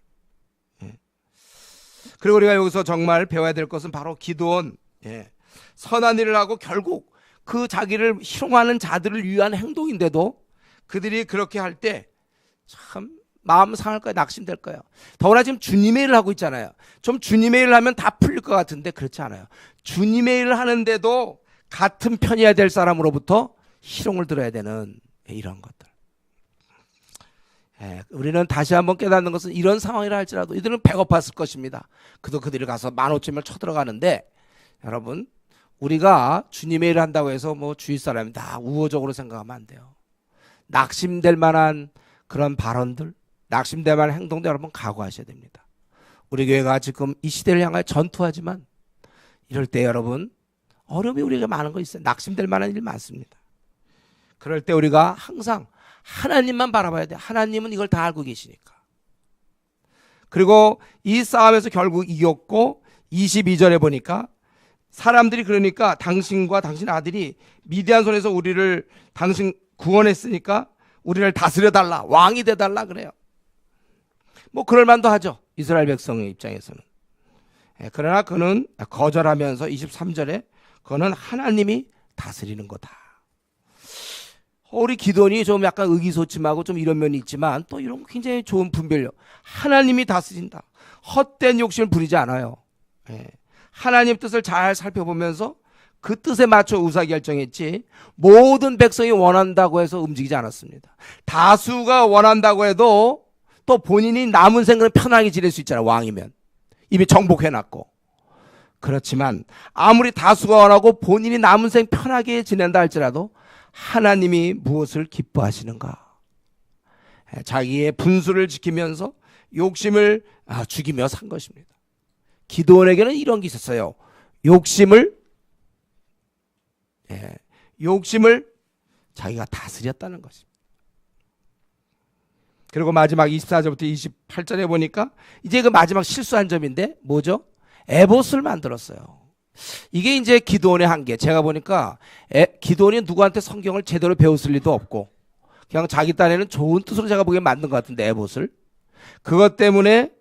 그리고 우리가 여기서 정말 배워야 될 것은 바로 기도원, 선한 일을 하고 결국 그 자기를 희롱하는 자들을 위한 행동인데도 그들이 그렇게 할 때 참 마음 상할 거예요. 낙심될 거예요. 더구나 지금 주님의 일을 하고 있잖아요. 좀 주님의 일을 하면 다 풀릴 것 같은데 그렇지 않아요. 주님의 일을 하는데도 같은 편이어야 될 사람으로부터 희롱을 들어야 되는 이런 것들. 우리는 다시 한번 깨닫는 것은 이런 상황이라 할지라도 이들은 배고팠을 것입니다. 그도 그들이 가서 15,000명을 쳐들어가는데, 여러분, 우리가 주님의 일을 한다고 해서 뭐 주위 사람이 다 우호적으로 생각하면 안 돼요. 낙심될 만한 그런 발언들, 낙심될 만한 행동도 여러분 각오하셔야 됩니다. 우리 교회가 지금 이 시대를 향하여 전투하지만 이럴 때 여러분 어려움이 우리에게 많은 거 있어요. 낙심될 만한 일 많습니다. 그럴 때 우리가 항상 하나님만 바라봐야 돼요. 하나님은 이걸 다 알고 계시니까. 그리고 이 싸움에서 결국 이겼고 22절에 보니까 사람들이 그러니까 당신과 당신 아들이 미디안 손에서 우리를 당신 구원했으니까 우리를 다스려달라, 왕이 돼달라 그래요. 뭐 그럴만도 하죠. 이스라엘 백성의 입장에서는. 그러나 그는 거절하면서 23절에 그는 하나님이 다스리는 거다. 우리 기도원이 좀 약간 의기소침하고 좀 이런 면이 있지만 또 이런 굉장히 좋은 분별력. 하나님이 다스린다. 헛된 욕심을 부리지 않아요. 하나님 뜻을 잘 살펴보면서 그 뜻에 맞춰 의사결정했지 모든 백성이 원한다고 해서 움직이지 않았습니다. 다수가 원한다고 해도 또 본인이 남은 생은 편하게 지낼 수 있잖아요. 왕이면 이미 정복해놨고. 그렇지만 아무리 다수가 원하고 본인이 남은 생 편하게 지낸다 할지라도 하나님이 무엇을 기뻐하시는가? 자기의 분수를 지키면서 욕심을 죽이며 산 것입니다. 기도원에게는 이런 게 있었어요. 욕심을 자기가 다스렸다는 것입니다. 그리고 마지막 24절부터 28절에 보니까 이제 그 마지막 실수한 점인데 뭐죠? 에봇을 만들었어요. 이게 이제 기도원의 한계. 제가 보니까 기도원이 누구한테 성경을 제대로 배웠을 리도 없고 그냥 자기 딴에는 좋은 뜻으로 제가 보기엔 만든 것 같은데 에봇을. 그것 때문에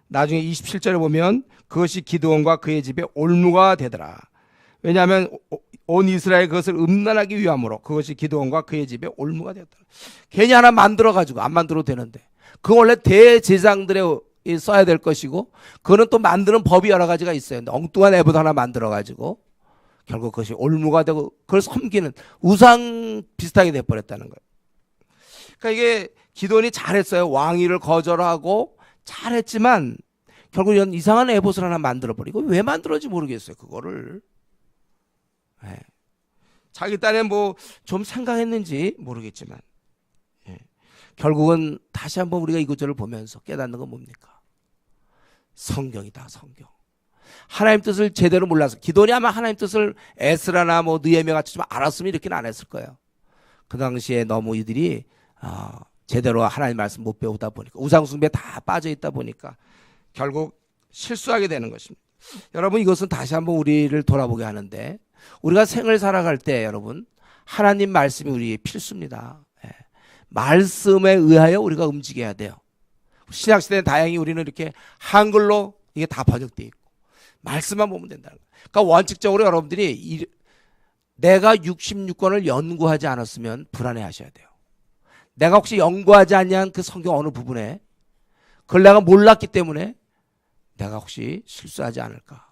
나중에 27절에 보면 그것이 기드온과 그의 집에 올무가 되더라. 왜냐하면 온 이스라엘 그것을 음란하기 위함으로 그것이 기드온과 그의 집에 올무가 되었다. 괜히 하나 만들어가지고 안 만들어도 되는데 그거 원래 대제사장들에 써야 될 것이고 그거는 또 만드는 법이 여러 가지가 있어요. 엉뚱한 에봇 하나 만들어가지고 결국 그것이 올무가 되고 그걸 섬기는 우상 비슷하게 돼버렸다는 거예요. 그러니까 이게 기드온이 잘했어요. 왕위를 거절하고 잘했지만 결국 이런 이상한 에봇을 하나 만들어버리고 왜 만들었는지 모르겠어요. 그거를. 자기 딴에 뭐 좀 생각했는지 모르겠지만 결국은 다시 한번 우리가 이것저것 보면서 깨닫는 건 뭡니까? 성경이다. 성경. 하나님 뜻을 제대로 몰라서 기도니 아마 하나님 뜻을 에스라나 뭐 느헤미야 같이 좀 알았으면 이렇게는 안 했을 거예요. 그 당시에 너무 이들이 제대로 하나님 말씀 못 배우다 보니까 우상숭배에 다 빠져 있다 보니까 결국 실수하게 되는 것입니다. 여러분 이것은 다시 한번 우리를 돌아보게 하는데 우리가 생을 살아갈 때 여러분 하나님 말씀이 우리의 필수입니다. 말씀에 의하여 우리가 움직여야 돼요. 신약시대는 다행히 우리는 이렇게 한글로 이게 다 번역되어 있고 말씀만 보면 된다는 거예요. 그러니까 원칙적으로 여러분들이 내가 66권을 연구하지 않았으면 불안해하셔야 돼요. 내가 혹시 연구하지 않냐는 그 성경 어느 부분에 그걸 내가 몰랐기 때문에 내가 혹시 실수하지 않을까.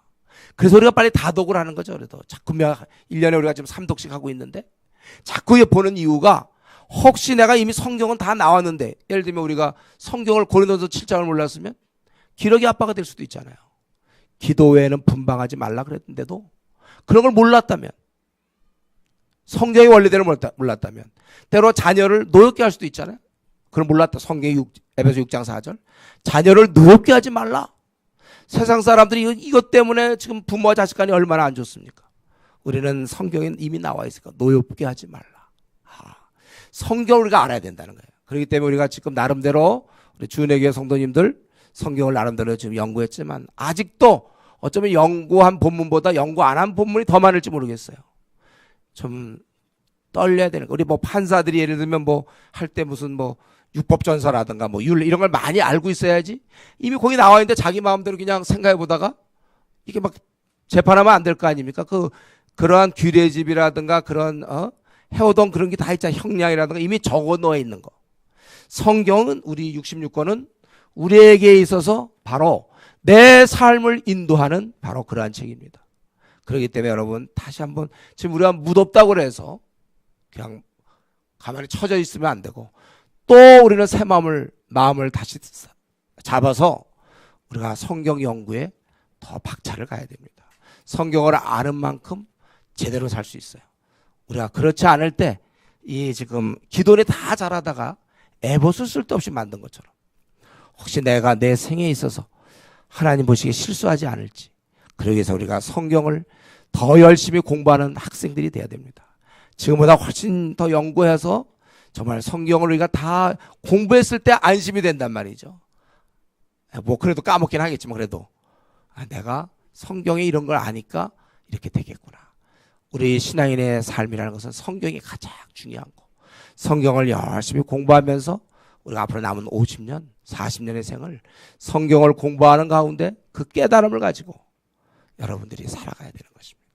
그래서 우리가 빨리 다독을 하는 거죠. 그래도 자꾸 1년에 우리가 지금 3독씩 하고 있는데 자꾸 보는 이유가 혹시 내가 이미 성경은 다 나왔는데 예를 들면 우리가 성경을 고린도서 7장을 몰랐으면 기력이 압박이 될 수도 있잖아요. 기도 외에는 분방하지 말라 그랬는데도 그런 걸 몰랐다면 성경의 원리대로 몰랐다면 때로 자녀를 노엽게 할 수도 있잖아요. 그걸 몰랐다. 성경의 에베소 6장 4절 자녀를 노엽게 하지 말라. 세상 사람들이 이것 때문에 지금 부모와 자식 간이 얼마나 안 좋습니까? 우리는 성경에 이미 나와 있으니까 노엽게 하지 말라. 성경을 우리가 알아야 된다는 거예요. 그렇기 때문에 우리가 지금 나름대로 우리 주은혜 교회 성도님들 성경을 나름대로 지금 연구했지만 아직도 어쩌면 연구한 본문보다 연구 안 한 본문이 더 많을지 모르겠어요. 좀 떨려야 되는 거. 우리 뭐 판사들이 예를 들면 뭐 할 때 무슨 뭐 율법전서라든가 뭐 율 이런 걸 많이 알고 있어야지. 이미 거기 나와 있는데 자기 마음대로 그냥 생각해 보다가 이게 막 재판하면 안 될 거 아닙니까? 그러한 규례집이라든가 그런 해오던 그런 게 다 있잖아. 형량이라든가 이미 적어 놓여 있는 거. 성경은 우리 66권은 우리에게 있어서 바로 내 삶을 인도하는 바로 그러한 책입니다. 그렇기 때문에 여러분 다시 한번 지금 우리가 무덥다고 그래서 그냥 가만히 처져 있으면 안 되고 또 우리는 새 마음을 다시 잡아서 우리가 성경 연구에 더 박차를 가야 됩니다. 성경을 아는 만큼 제대로 살 수 있어요. 우리가 그렇지 않을 때 이 지금 기도를 다 잘하다가 에봇을 쓸데없이 만든 것처럼 혹시 내가 내 생에 있어서 하나님 보시기에 실수하지 않을지 그러기 위해서 우리가 성경을 더 열심히 공부하는 학생들이 돼야 됩니다. 지금보다 훨씬 더 연구해서 정말 성경을 우리가 다 공부했을 때 안심이 된단 말이죠. 뭐 그래도 까먹긴 하겠지만 그래도 내가 성경에 이런 걸 아니까 이렇게 되겠구나. 우리 신앙인의 삶이라는 것은 성경이 가장 중요한 거. 성경을 열심히 공부하면서 우리가 앞으로 남은 50년, 40년의 생을 성경을 공부하는 가운데 그 깨달음을 가지고 여러분들이 살아가야 되는 것입니다.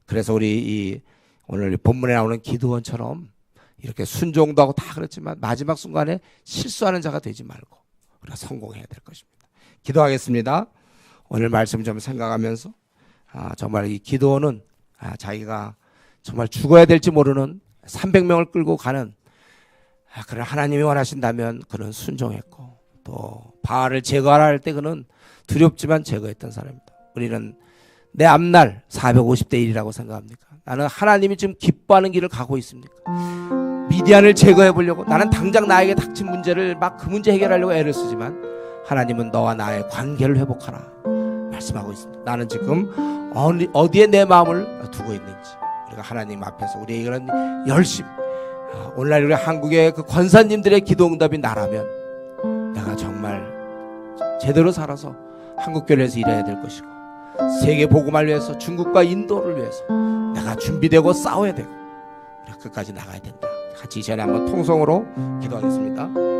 그래서 우리 오늘 본문에 나오는 기드온처럼 이렇게 순종도 하고 다 그렇지만 마지막 순간에 실수하는 자가 되지 말고 우리가 성공해야 될 것입니다. 기도하겠습니다. 오늘 말씀 좀 생각하면서 정말 이 기드온은 자기가 정말 죽어야 될지 모르는 300명을 끌고 가는 그런 하나님이 원하신다면 그는 순종했고 또 바알을 제거하라 할 때 그는 두렵지만 제거했던 사람입니다. 우리는 내 앞날 450대 1이라고 생각합니까? 나는 하나님이 지금 기뻐하는 길을 가고 있습니까? 미디안을 제거해 보려고 나는 당장 나에게 닥친 문제를 막 그 문제 해결하려고 애를 쓰지만 하나님은 너와 나의 관계를 회복하라 말씀하고 있습니다. 나는 지금 어디에 내 마음을 두고 있는지 우리가 하나님 앞에서 우리의 이런 열심 오늘날 우리 한국의 그 권사님들의 기도응답이 나라면 내가 정말 제대로 살아서 한국교회를 위해서 일해야 될 것이고 세계 복음을 위해서 중국과 인도를 위해서 내가 준비되고 싸워야 되고 우리가 끝까지 나가야 된다. 같이 이 시간에 한번 통성으로 기도하겠습니다.